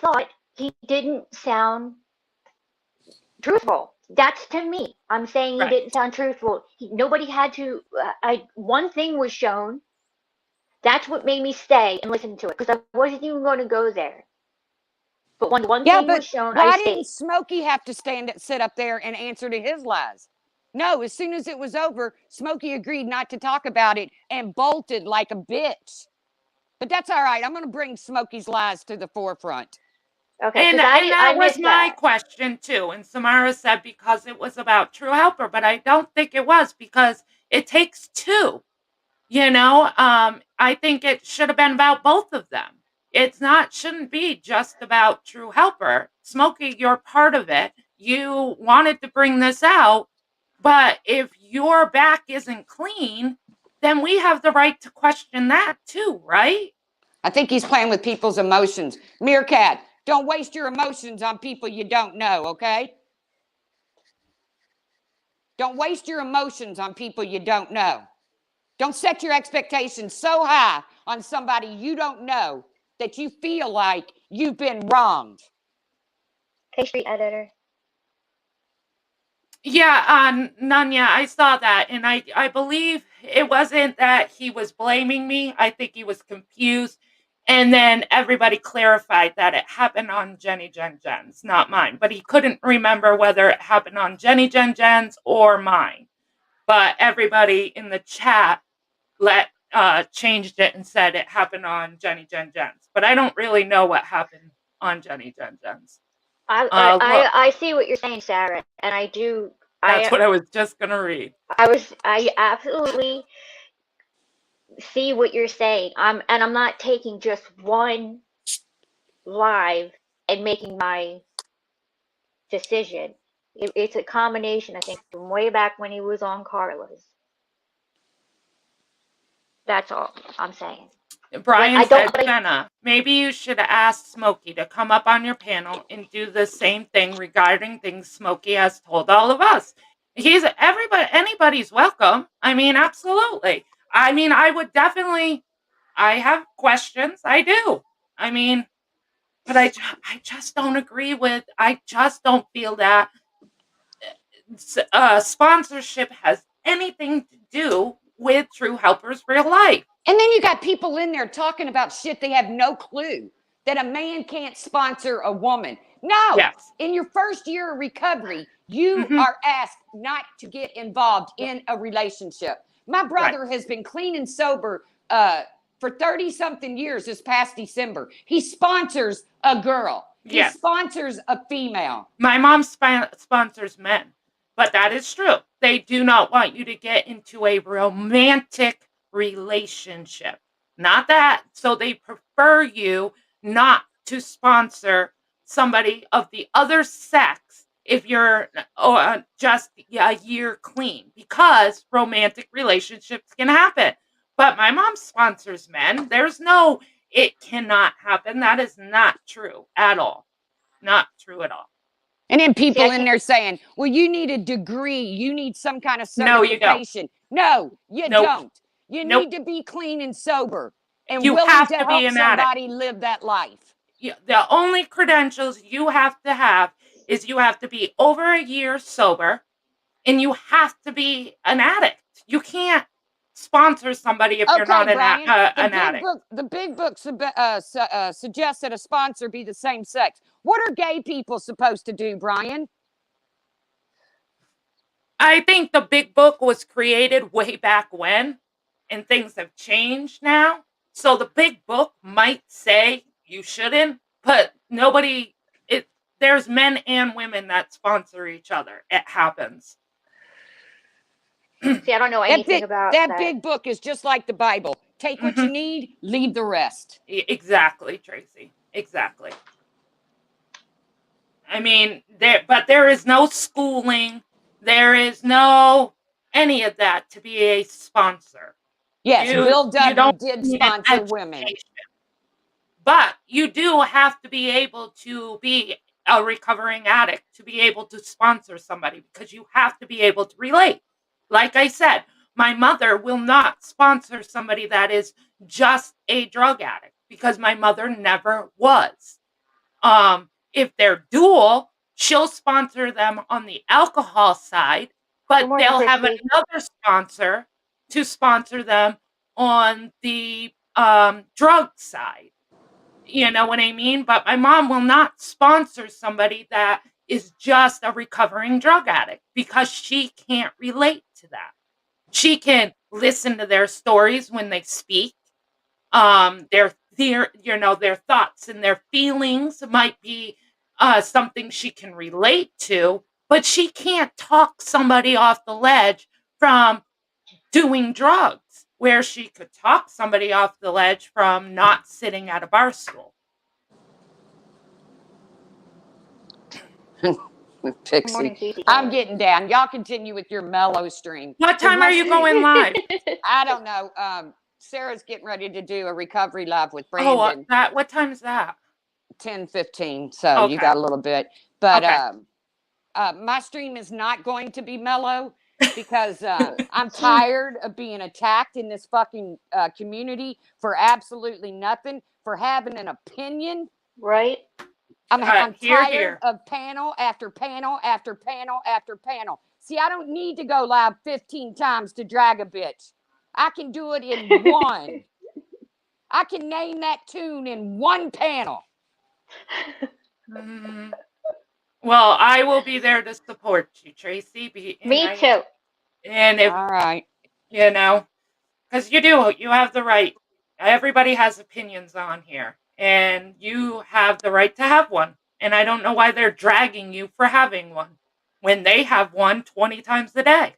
thought he didn't sound truthful. That's to me. I'm saying he didn't sound truthful. Nobody had to. One thing was shown. That's what made me stay and listen to it because I wasn't even going to go there. But when one thing was shown, why didn't Smokey have to sit up there and answer to his lies? No, as soon as it was over, Smokey agreed not to talk about it and bolted like a bitch. But that's all right. I'm going to bring Smokey's lies to the forefront. Okay, And because I that was missed my that. question too. And Samara said because it was about True Helper, but I don't think it was because it takes two. I think it should have been about both of them. Shouldn't be just about True Helper. Smokey, you're part of it. You wanted to bring this out, but if your back isn't clean, then we have the right to question that too, right? I think he's playing with people's emotions. Meerkat, don't waste your emotions on people you don't know, okay? Don't waste your emotions on people you don't know. Don't set your expectations so high on somebody you don't know that you feel like you've been wronged. Okay, street editor. Yeah, Nanya, I saw that, and I believe it wasn't that he was blaming me. I think he was confused, and then everybody clarified that it happened on Jenny Jen Jen's, not mine. But he couldn't remember whether it happened on Jenny Jen Jen's or mine. But everybody in the chat changed it and said it happened on Jenny Jen Jen's. But I don't really know what happened on Jenny Jen Jen's. Look, I see what you're saying, Sarah, and I do. that's what I was just gonna read. I absolutely see what you're saying. I'm not taking just one live and making my decision. It's a combination, I think, from way back when he was on Carla's. That's all I'm saying. Brian I don't. said, Jenna, maybe you should ask Smokey to come up on your panel and do the same thing regarding things Smokey has told all of us. Anybody's welcome. I mean, absolutely. I mean, I have questions. I do. I mean, but I just don't agree with, I just don't feel that sponsorship has anything to do with True Helper's real life. And then you got people in there talking about shit they have no clue that a man can't sponsor a woman. No, Yes. in your first year of recovery, you are asked not to get involved in a relationship. My brother has been clean and sober for 30 something years this past December. He sponsors a girl. He sponsors a female. My mom sponsors men, but that is true. They do not want you to get into a romantic relationship. Not that. So they prefer you not to sponsor somebody of the other sex if you're just a year clean, because romantic relationships can happen. But my mom sponsors men. It cannot happen. That is not true at all. Not true at all. And then people in there saying, well, you need a degree. You need some kind of certification. No, you don't. You need to be clean and sober and willing to help somebody live that life. The only credentials you have to have is you have to be over a year sober and you have to be an addict. You can't sponsor somebody if you're not an addict. The big book suggests that a sponsor be the same sex. What are gay people supposed to do, Brian? I think the big book was created way back when, and things have changed now. So the big book might say you shouldn't, but there's men and women that sponsor each other. It happens. See, I don't know anything about that. That big book is just like the Bible. Take what you need, leave the rest. Exactly, Tracy. Exactly. I mean, there is no schooling. There is no any of that to be a sponsor. Yes, Bill W. did sponsor women. But you do have to be able to be a recovering addict to be able to sponsor somebody, because you have to be able to relate. Like I said, my mother will not sponsor somebody that is just a drug addict, because my mother never was. If they're dual, she'll sponsor them on the alcohol side, but they'll have another sponsor to sponsor them on the drug side. You know what I mean? But my mom will not sponsor somebody that is just a recovering drug addict, because she can't relate to that. She can listen to their stories when they speak. their thoughts and their feelings might be something she can relate to, but she can't talk somebody off the ledge from doing drugs, where she could talk somebody off the ledge from not sitting at a bar stool. Good morning, Pixie. Cece. I'm getting down. Y'all continue with your mellow stream. What time are you going live? I don't know. Sarah's getting ready to do a recovery live with Oh, Brandon. what time is that? 10:15. So you Okay. got a little bit. But Okay. my stream is not going to be mellow because I'm tired of being attacked in this fucking community for absolutely nothing, for having an opinion. Right? I'm Here, tired here. of panel after panel after panel after panel. See, I don't need to go live 15 times to drag a bitch. I can do it in one. I can name that tune in one panel. Well, I will be there to support you, Tracy. Me too. And if, All right. you know, because you have the right. Everybody has opinions on here, and you have the right to have one. And I don't know why they're dragging you for having one when they have one 20 times a day.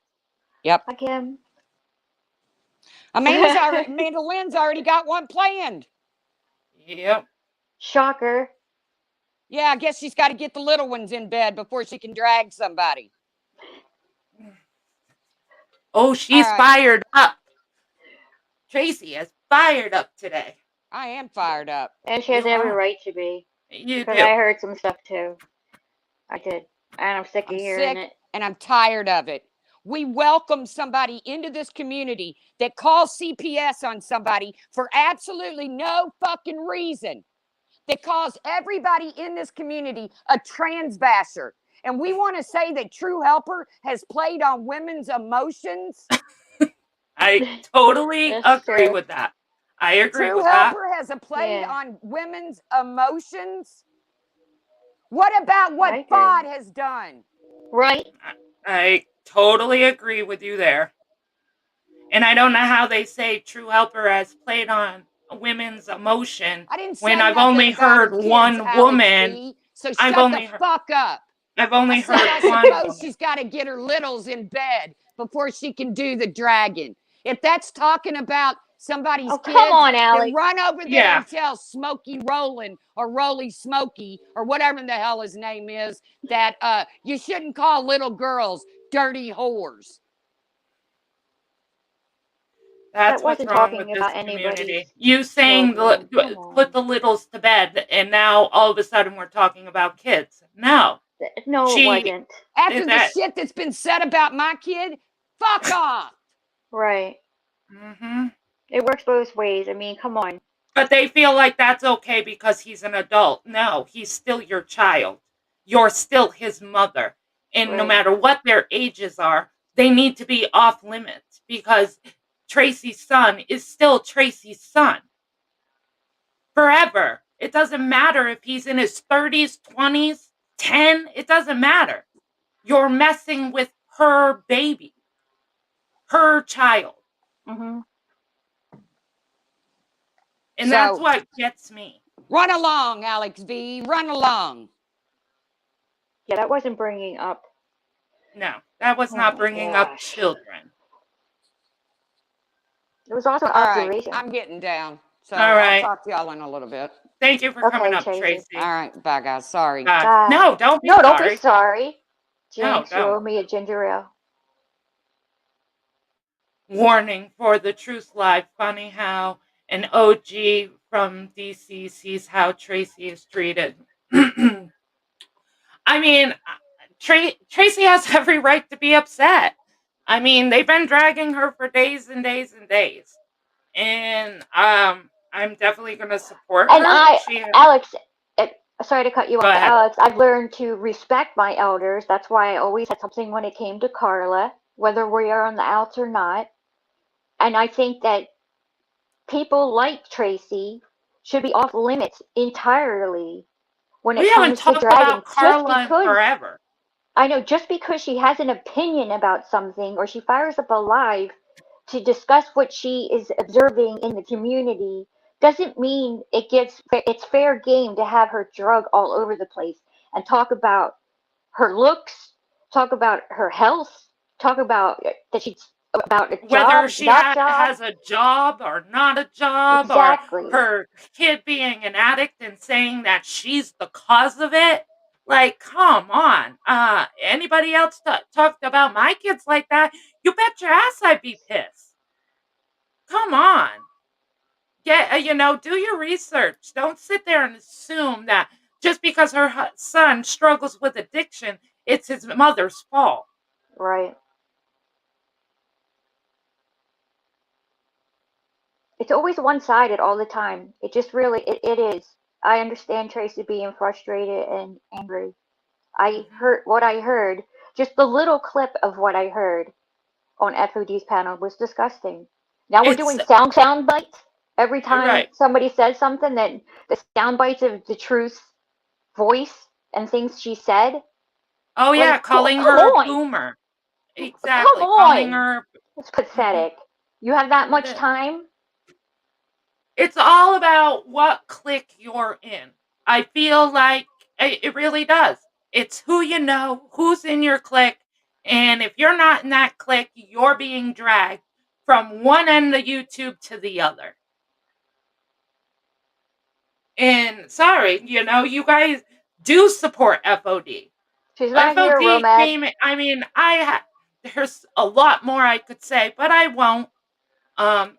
Yep. Again. Amanda Lynn's already got one planned. Yep. Shocker. Yeah, I guess she's got to get the little ones in bed before she can drag somebody. Oh, she's All right. fired up. Tracy is fired up today. I am fired up. And she has You every are. right to be. You Because do. I heard some stuff too. I did. And I'm sick of I'm hearing sick it. and I'm tired of it. We welcome somebody into this community that calls CPS on somebody for absolutely no fucking reason, that calls everybody in this community a trans basher. And we want to say that True Helper has played on women's emotions. I totally That's agree true. with that. I agree True with that. Helper has played Yeah. on women's emotions. What about I what agree. FOD has done? Right? I totally agree with you there. And I don't know how they say True Helper has played on women's emotion I didn't say when I've nothing only about her heard kids, one Alex woman. B. So I've shut only the heard, fuck up. I've I only said I heard one suppose woman. she's got to get her littles in bed before she can do the dragon. If that's talking about somebody's Oh, kids, come on, then Alex. run over there Yeah. and tell Smokey Roland or Roly Smokey or whatever the hell his name is that you shouldn't call little girls dirty whores. That's That what's wasn't wrong with talking this about anybody's community. You saying children. Come put on. the littles to bed, and now all of a sudden we're talking about kids. No, No, it she wasn't. After the that. shit that's been said about my kid, fuck off. Right. Mm-hmm. It works both ways. I mean, come on. But they feel like that's okay because he's an adult. No, he's still your child. You're still his mother. And no Right. matter what their ages are, they need to be off limits because Tracy's son is still Tracy's son. Forever. It doesn't matter if he's in his 30s, 20s, 10. It doesn't matter. You're messing with her baby, her child. Mm-hmm. And that's what gets me. Run along, Alex V. Run along. Yeah, that wasn't bringing up. No, that was not my bringing up gosh. children. It was also an All right, observation. I'm getting down. So All right. I'll talk to y'all in a little bit. Thank you for coming Okay, up, Tracy. Tracy. All right, bye guys. Sorry. Bye. Bye. No, don't be No, don't sorry. be sorry. No, Jinx, you don't. owe me a ginger ale. Warning for the Truth Live. Funny how an OG from DC sees how Tracy is treated. I mean, Tracy has every right to be upset. I mean, they've been dragging her for days and days and days. And I'm definitely going to support And her. Alex, sorry to cut you off, Go but ahead. Alex, I've learned to respect my elders. That's why I always had something when it came to Carla, whether we are on the outs or not. And I think that people like Tracy should be off limits entirely when We it haven't comes to talked dragging. about Carla in forever. I know, just because she has an opinion about something or she fires up a live to discuss what she is observing in the community doesn't mean it's fair game to have her drug all over the place and talk about her looks, talk about her health, talk about that she's about a Whether job, she not job. has a job or not a job, or Exactly. her kid being an addict and saying that she's the cause of it. Like, come on. Anybody else talked about my kids like that? You bet your ass I'd be pissed. Come on. Get, do your research. Don't sit there and assume that just because her son struggles with addiction, it's his mother's fault. Right. It's always one-sided all the time. It just really it is. I understand Tracy being frustrated and angry. I Hmm. heard what I heard. Just the little clip of what I heard on FOD's panel was disgusting. Now we're It's doing sound bites every time right. somebody says something. Then the sound bites of the truth voice and things she said. Oh, yeah, Like, calling come her a on, boomer. come Exactly, calling on. her. It's Mhm, pathetic. You have that it much is. time? It's all about what clique you're in. I feel like it really does. It's who you know, who's in your clique, and if you're not in that clique, you're being dragged from one end of YouTube to the other. And sorry, you guys do support FOD. She's not here, FOD Romad. came, I mean, there's a lot more I could say, but I won't.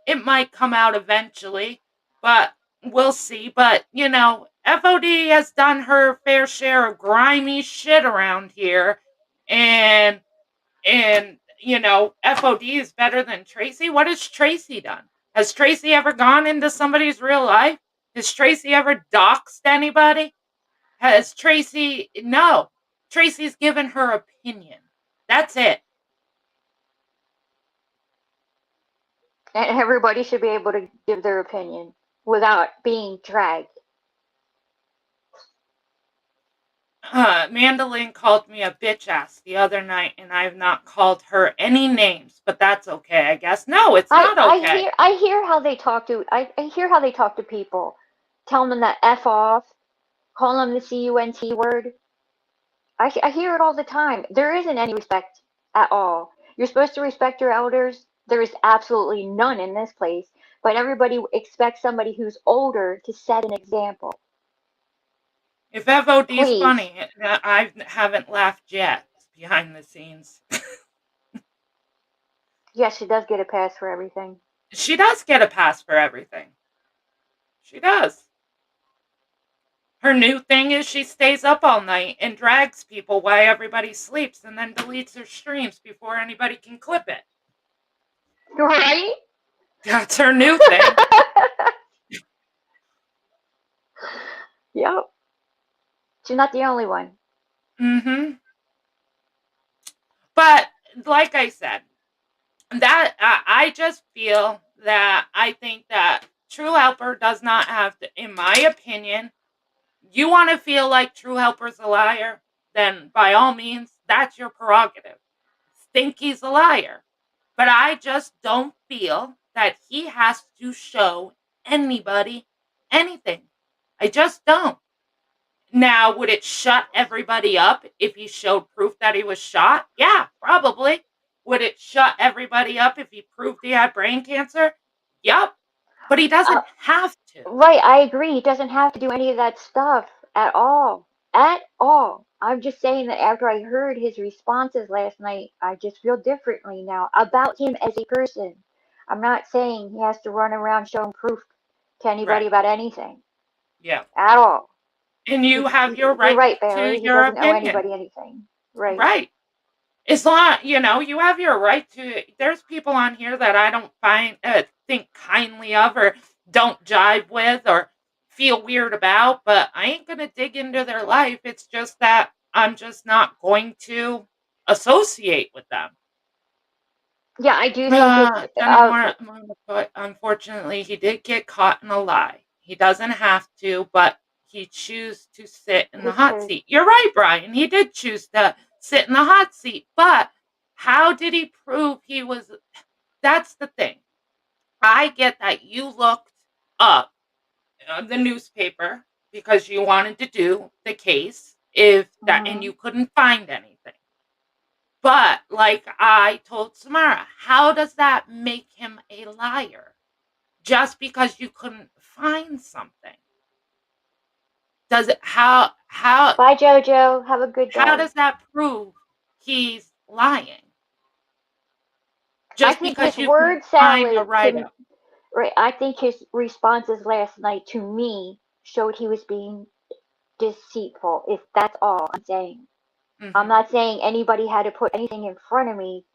It might come out eventually, but we'll see. But FOD has done her fair share of grimy shit around here, and FOD is better than Tracy. What has Tracy done? Has Tracy ever gone into somebody's real life? Has Tracy ever doxed anybody? Has Tracy? No. Tracy's given her opinion. That's it. And everybody should be able to give their opinion without being dragged. Mandolin called me a bitch ass the other night, and I've not called her any names, but that's okay, I guess. No, it's I not I okay. hear I hear how they talk to I hear how they talk to people, telling them that f off, calling them the cunt word. I hear it all the time. There isn't any respect at all. You're supposed to respect your elders. There is absolutely none in this place, but everybody expects somebody who's older to set an example. If FOD's Please. funny, I haven't laughed yet behind the scenes. Yes, she does get a pass for everything. She does get a pass for everything. She does. Her new thing is she stays up all night and drags people while everybody sleeps and then deletes her streams before anybody can clip it. Right? That's her new thing. Yep. She's not the only one. Mm-hmm. But like I said, that I just feel that I think that True Helper does not have to, in my opinion, you want to feel like True Helper's a liar, then by all means, that's your prerogative. Think he's a liar. But I just don't feel that he has to show anybody anything. I just don't. Now, would it shut everybody up if he showed proof that he was shot? Yeah, probably. Would it shut everybody up if he proved he had brain cancer? Yep. But he Uh, doesn't have to. right, I agree. He doesn't have to do any of that stuff at all. At all. I'm just saying that after I heard his responses last night, I just feel differently now about him as a person. I'm not saying he has to run around showing proof to anybody Right. about anything Yeah. at all. And you have your You're right right, to Barry. He your doesn't owe opinion. anybody anything. Right. Right. As long, you have your right to. There's people on here that I don't think kindly of, or don't jive with, or feel weird about, but I ain't gonna dig into their life. It's just that I'm just not going to associate with them. Yeah, I do think it's Then I'm gonna put, unfortunately, he did get caught in a lie. He doesn't have to, but he chose to sit in the his hot choice. seat. You're right, Brian. He did choose to sit in the hot seat, but how did he prove he was? That's the thing. I get that you looked up the newspaper because you wanted to do the case if that and Mhm. you couldn't find anything. But like I told Samara, how does that make him a liar? Just because you couldn't find something. Does it Bye, Jojo. Have a good how day. does that prove he's lying? I Just think because his you couldn't word find a salad write to up. right. I think his responses last night to me showed he was being deceitful. If that's all I'm saying. I'm Mhm. not saying anybody had to put anything in front of me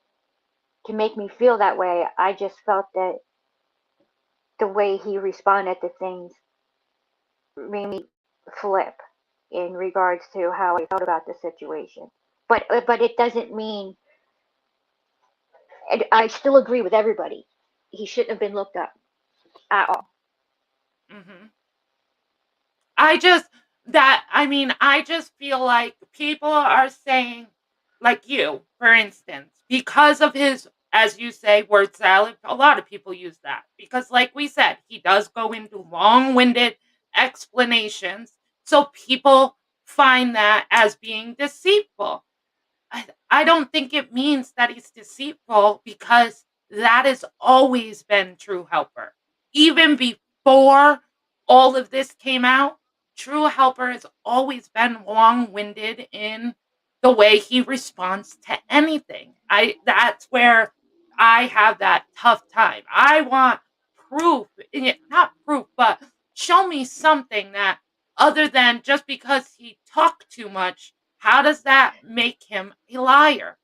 to make me feel that way. I just felt that the way he responded to things made me flip in regards to how I felt about the situation. But it doesn't mean, and I still agree with everybody. He shouldn't have been looked up at all. Mhm. I just feel like people are saying, like you, for instance, because of his, as you say, word salad, a lot of people use that. Because, like we said, he does go into long winded explanations. So people find that as being deceitful. I don't think it means that he's deceitful because that has always been True Helper. Even before all of this came out, True Helper has always been long-winded in the way he responds to anything. I That's where I have that tough time. I want proof, not proof, but show me something that other than just because he talked too much, how does that make him a liar?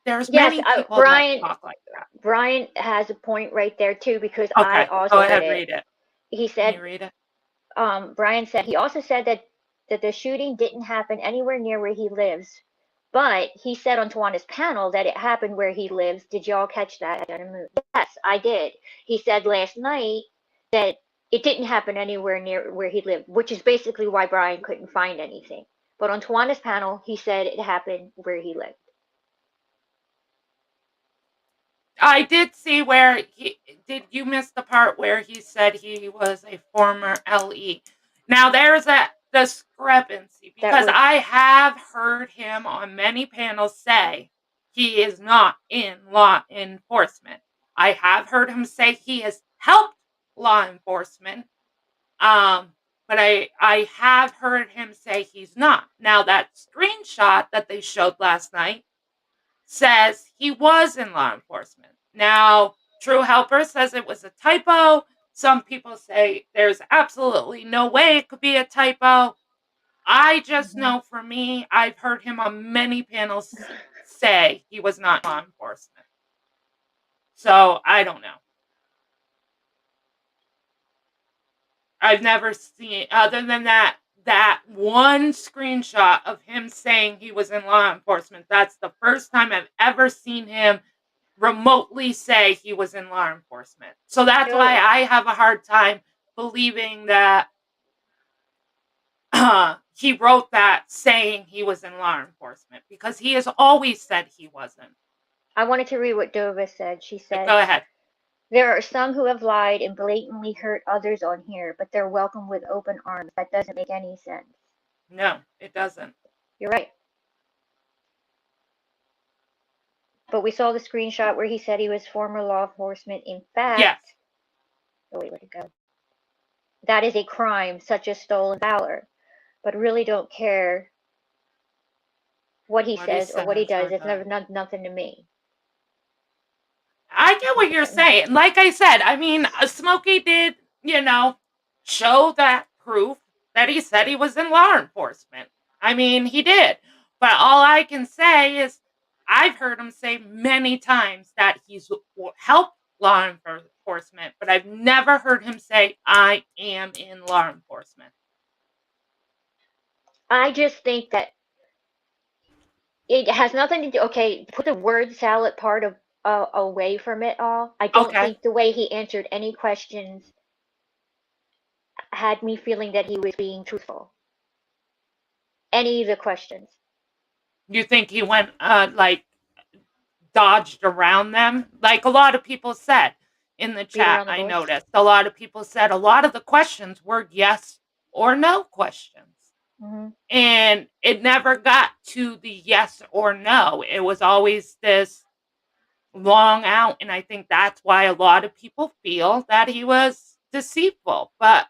There's Yes, many people that Brian. talk like that. Brian has a point right there too because I Okay, go also said ahead, it. read it. He Can you said, read it? Brian said he also said that the shooting didn't happen anywhere near where he lives, but he said on Tawana's panel that it happened where he lives. Did y'all catch that? Yes, I did. He said last night that it didn't happen anywhere near where he lived, which is basically why Brian couldn't find anything. But on Tawana's panel, he said it happened where he lived. I did see where he did you miss the part where he said he was a former LE. Now there's a discrepancy That because was I have heard him on many panels say he is not in law enforcement. I have heard him say he has helped law enforcement. Um, but I have heard him say he's not. Now that screenshot that they showed last night says he was in law enforcement. Now, True Helper says it was a typo. Some people say there's absolutely no way it could be a typo. I just mhm. know for me, I've heard him on many panels say he was not in law enforcement. So I don't know. I've never seen other than that one screenshot of him saying he was in law enforcement. That's the first time I've ever seen him remotely say he was in law enforcement. So that's why So I have a hard time believing that he wrote that saying he was in law enforcement because he has always said he wasn't. I wanted to read what Dova said. She said, Go ahead. there are some who have lied and blatantly hurt others on here, but they're welcome with open arms. That doesn't make any sense. No, it doesn't. You're right. But we saw the screenshot where he said he was former law enforcement. In Yes. fact, oh wait, where'd it go? That is a crime, such as stolen valor. But really don't care what he What he says or what he says does. or It's never does. nothing to me. I get what you're saying. Like I said, I mean, Smokey did, show that proof that he said he was in law enforcement. I mean, he did. But all I can say is I've heard him say many times that he's helped law enforcement, but I've never heard him say, I am in law enforcement. I just think that it has nothing to do. Okay, put the word salad part of away from it all. I don't Okay. think the way he answered any questions had me feeling that he was being truthful. Any of the questions. You think he went, like, dodged around them? Like a lot of people said. in the Beat chat. around the I bush. noticed a lot of people said a lot of the questions were yes or no questions. Mhm. And it never got to the yes or no. It was always this long out. And I think that's why a lot of people feel that he was deceitful. But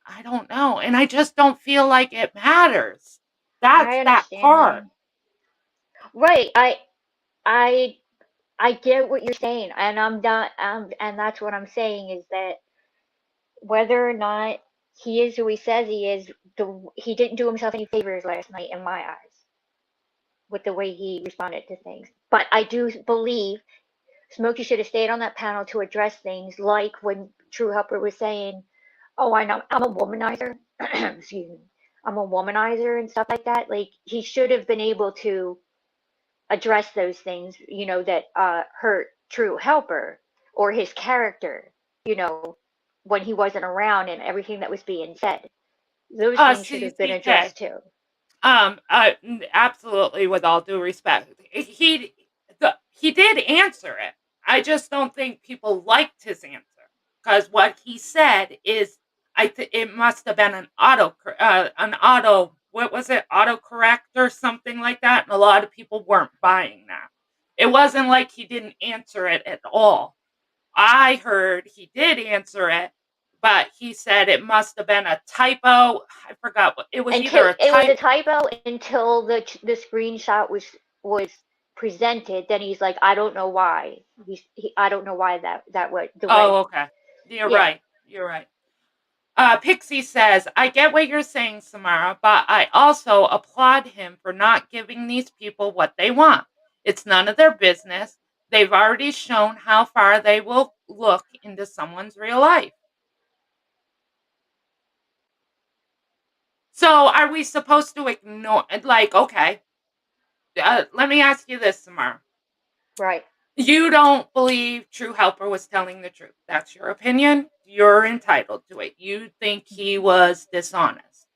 I don't know. And I just don't feel like it matters. That's I that understand, part. honey. Right. I I get what you're saying, and I'm not. And that's what I'm saying is that whether or not he is who he says he is, he didn't do himself any favors last night in my eyes with the way he responded to things. But I do believe Smokey should have stayed on that panel to address things like when True Helper was saying, "Oh, I know, I'm a womanizer." Excuse me, I'm a womanizer and stuff like that. Like he should have been able to address those things, that hurt True Helper or his character, you know, when he wasn't around and everything that was being said. Those things should have been CCK. addressed too. Absolutely, with all due respect, he did answer it. I just don't think people liked his answer because what he said is, it must have been an auto, what was it, autocorrect or something like that, and a lot of people weren't buying that. It wasn't like he didn't answer it at all. I heard he did answer it, but he said it must have been a typo. I forgot what it was, either Until a it was a type. typo until the screenshot was presented. Then he's like, I don't know why. I don't know why that was the Oh, way. okay. You're Yeah. right. You're right. Pixie says, I get what you're saying, Samara, but I also applaud him for not giving these people what they want. It's none of their business. They've already shown how far they will look into someone's real life. So are we supposed to ignore, like, okay, let me ask you this, Samara. Right. You don't believe True Helper was telling the truth. That's your opinion. You're entitled to it. You think he was dishonest.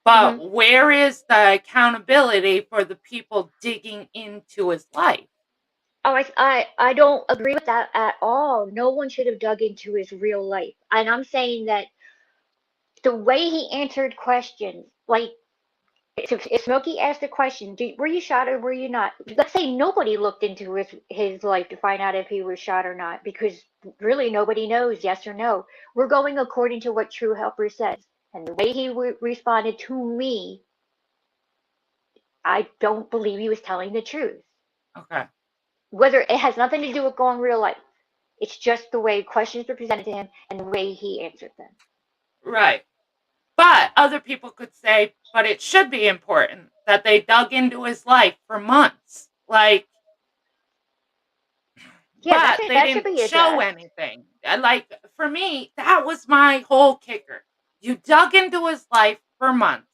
Hmm. But where is the accountability for the people digging into his life? Oh, I don't agree with that at all. No one should have dug into his real life. And I'm saying that the way he answered questions, like if Smokey asked a question, were you shot or were you not? Let's say nobody looked into his life to find out if he was shot or not, because really nobody knows, yes or no. We're going according to what True Helper says. And the way he responded to me, I don't believe he was telling the truth. Okay. Whether it has nothing to do with going real life. It's just the way questions were presented to him and the way he answered them. Right. But other people could say, but it should be important that they dug into his life for months. Like, Yeah, but they that should didn't be show addressed. anything. Like, for me, that was my whole kicker. You dug into his life for months.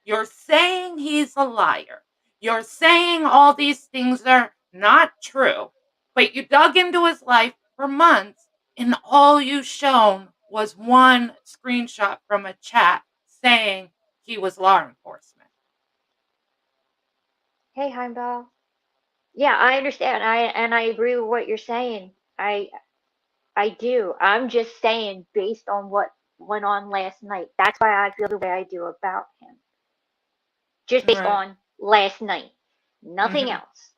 You're saying he's a liar. You're saying all these things are not true. But you dug into his life for months, and all you shown was one screenshot from a chat saying he was law enforcement. Hey, Heimball. Yeah, I understand. I agree with what you're saying. I do. I'm just saying based on what went on last night. That's why I feel the way I do about him. Just based Right. on last night. Nothing Hmm. else.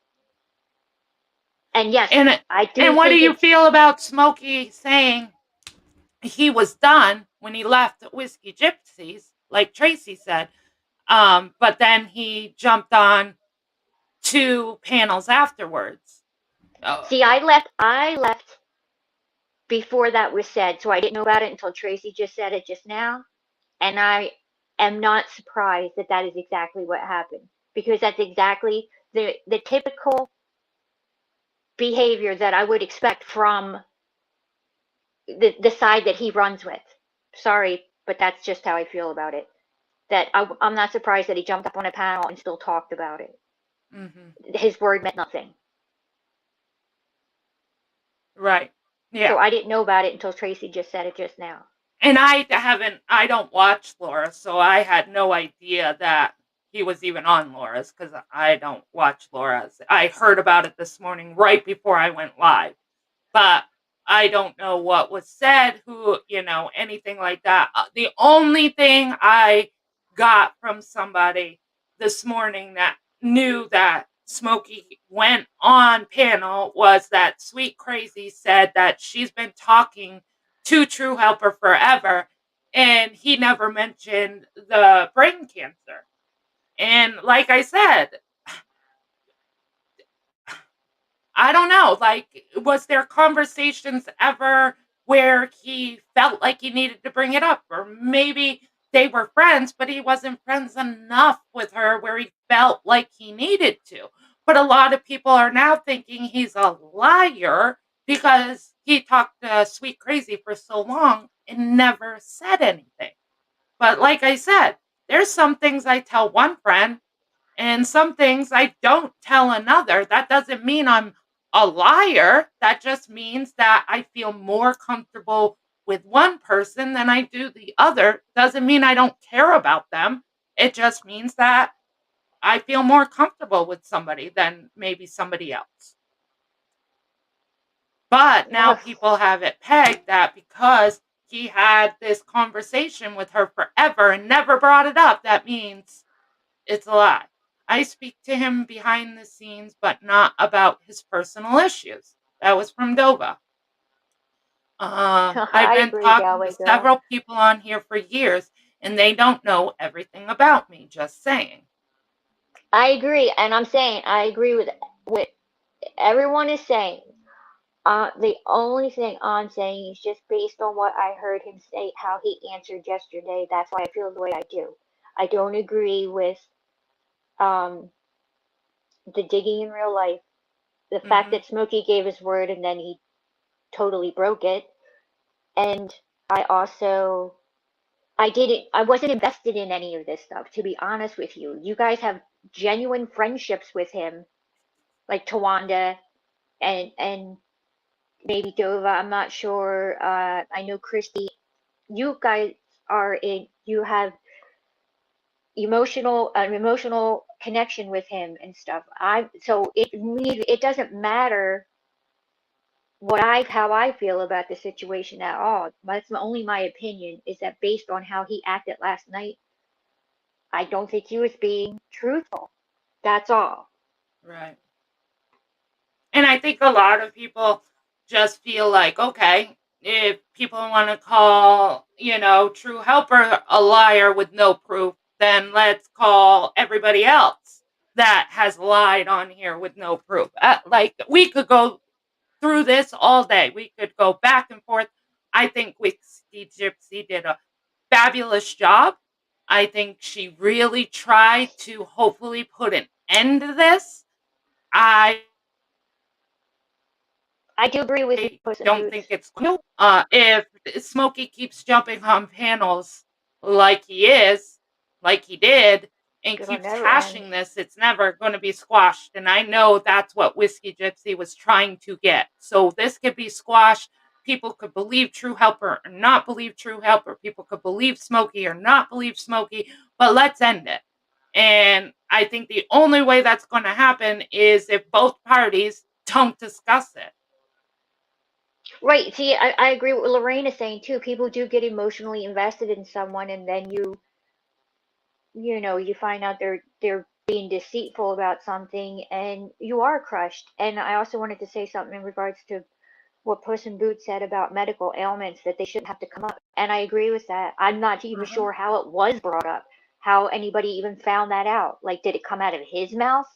And yes, And I do and what do think you it's feel about Smokey saying he was done when he left Whiskey Gypsies, like Tracy said? But then he jumped on 2 panels afterwards. Oh, see I left before that was said, so I didn't know about it until Tracy just said it just now. And I am not surprised that that is exactly what happened because that's exactly the typical behavior that I would expect from the side that he runs with. Sorry, but that's just how I feel about it. That I'm not surprised that he jumped up on a panel and still talked about it. hmm, His word meant nothing. right. So Yeah. I didn't know about it until Tracy just said it just now. And I don't watch Laura, so I had no idea that he was even on Laura's because I don't watch Laura's. I heard about it this morning right before I went live. But I don't know what was said, who, anything like that. The only thing I got from somebody this morning that knew that Smokey went on panel was that Sweet Crazy said that she's been talking to True Helper forever, and he never mentioned the brain cancer. And like I said, I don't know. Like, was there conversations ever where he felt like he needed to bring it up? Or maybe they were friends, but he wasn't friends enough with her where he felt like he needed to. But a lot of people are now thinking he's a liar because he talked to Sweet Crazy for so long and never said anything. But like I said, there's some things I tell one friend and some things I don't tell another. That doesn't mean I'm a liar. That just means that I feel more comfortable with one person than I do the other. Doesn't mean I don't care about them. It just means that I feel more comfortable with somebody than maybe somebody else. But now Ugh. people have it pegged that because he had this conversation with her forever and never brought it up, that means it's a lie. I speak to him behind the scenes, but not about his personal issues. That was from Dova. I've I been agree, talking to Galway girl. several people on here for years, and they don't know everything about me. Just saying. I agree, and I'm saying I agree with what everyone is saying. The only thing I'm saying is just based on what I heard him say, how he answered yesterday. That's why I feel the way I do. I don't agree with um, the digging in real life. The fact Hmm. that Smokey gave his word and then he totally broke it. And I also, I wasn't invested in any of this stuff, to be honest with you. You guys have genuine friendships with him, like Tawanda and maybe Dova. I'm not sure. I know Christy. You guys you have an emotional connection with him and stuff. It doesn't matter how I feel about the situation at all. That's only my opinion. Is that based on how he acted last night? I don't think he was being truthful. That's all. Right. And I think a lot of people just feel like, okay, if people want to call, True Helper a liar with no proof, then let's call everybody else that has lied on here with no proof. Like, we could go through this all day. We could go back and forth. I think Whiskey Gypsy did a fabulous job. I think she really tried to hopefully put an end to this. I I do agree with you, I Puss in don't Boots. think it's cool. If Smokey keeps jumping on panels like he did, and It'll keeps never end. hashing this, it's never going to be squashed. And I know that's what Whiskey Gypsy was trying to get. So this could be squashed. People could believe True Helper or not believe True Helper. People could believe Smokey or not believe Smokey. But let's end it. And I think the only way that's going to happen is if both parties don't discuss it. Right. See, I agree with what Lorraine is saying too. People do get emotionally invested in someone, and then you find out they're being deceitful about something, and you are crushed. And I also wanted to say something in regards to what Puss in Boots said about medical ailments, that they shouldn't have to come up. And I agree with that. I'm not even Uh-huh. sure how it was brought up, how anybody even found that out. Like, did it come out of his mouth?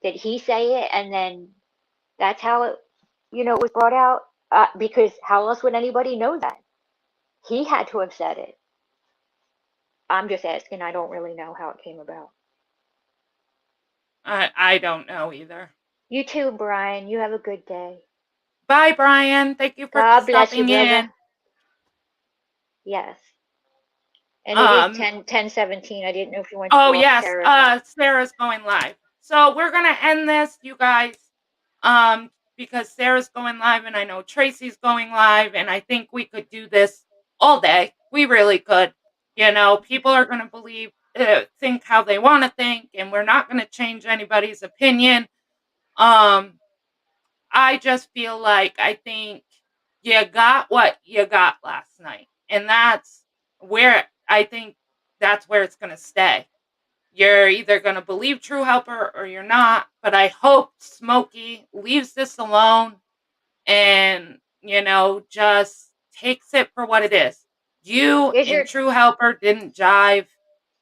Did he say it, and then that's how it was brought out? Because how else would anybody know that? He had to have said it. I'm just asking. I don't really know how it came about. I don't know either. You too, Brian. You have a good day. Bye, Brian. Thank you for God bless you, stopping brother. in. Yes. And it is Um, 10:17. I didn't know if you wanted to oh go off yes, Sarah's route. Sarah's going live. So we're gonna end this, you guys. Because Sarah's going live and I know Tracy's going live, and I think we could do this all day. We really could. People are gonna think how they want to think, and we're not gonna change anybody's opinion. Um, I just feel like I think you got what you got last night. And that's where I think that's where it's going to stay. You're either going to believe True Helper or you're not. But I hope Smokey leaves this alone and, just takes it for what it is. You Is and your True Helper didn't jive.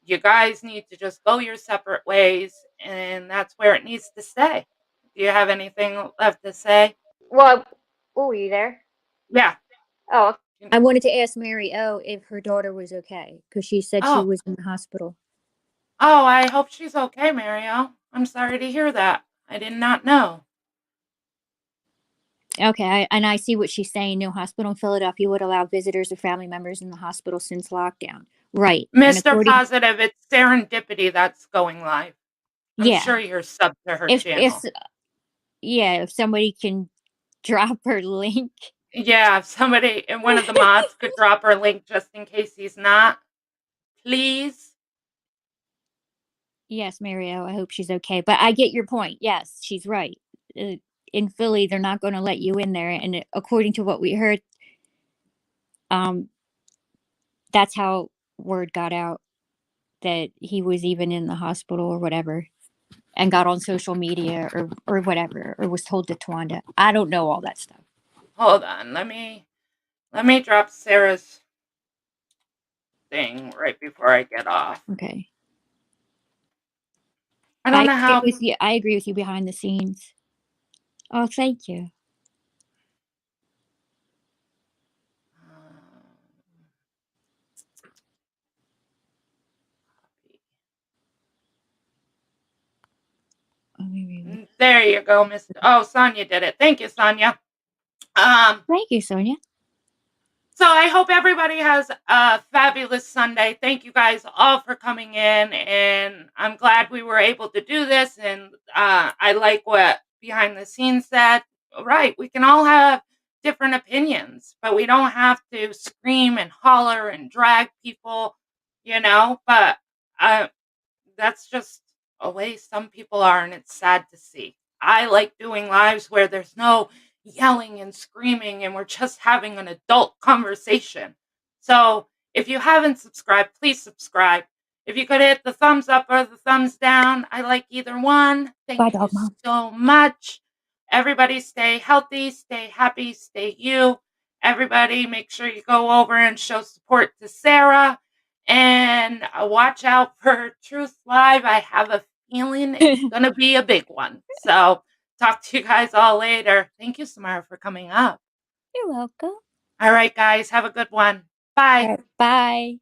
You guys need to just go your separate ways, and that's where it needs to stay. Do you have anything left to say? well? Oh, you there? Yeah. Oh, I wanted to ask Mary O if her daughter was okay because she said she Oh, was in the hospital. oh, I hope she's okay, Mario. I'm sorry to hear that. I did not know. Okay, and I see what she's saying. No hospital in Philadelphia would allow visitors or family members in the hospital since lockdown. Right, and Mr. according, Positive, it's Serendipity that's going live. I'm yeah, sure you're sub to her if channel. yeah, if somebody can drop her link. Yeah, if somebody and one of the mods could drop her link just in case he's not, please. Yes, Mario, I hope she's okay. But I get your point. Yes, she's right. In Philly, they're not going to let you in there, and according to what we heard, um, that's how word got out that he was even in the hospital or whatever, and got on social media or whatever, or was told to Twanda. I don't know all that stuff. Hold on, let me drop Sarah's thing right before I get off. Okay. I don't know agree how. with you. I agree with you behind the scenes. Oh, thank you. There you go, Mr. Oh, Sonia did it. Thank you, Sonia. Thank you, Sonia. So I hope everybody has a fabulous Sunday. Thank you guys all for coming in, and I'm glad we were able to do this. And I like what behind the scenes said. Right, we can all have different opinions, but we don't have to scream and holler and drag people, But that's just a way some people are, and it's sad to see. I like doing lives where there's no yelling and screaming and we're just having an adult conversation. So if you haven't subscribed, please subscribe. If you could hit the thumbs up or the thumbs down, I like either one. Thank Bye, you dog mom. so much. Everybody stay healthy, stay happy, stay you. Everybody make sure you go over and show support to Sarah. And watch out for Truth Live. I have a feeling it's going to be a big one. So, talk to you guys all later. Thank you, Samara, for coming up. You're welcome. All right, guys. Have a good one. Bye. Bye.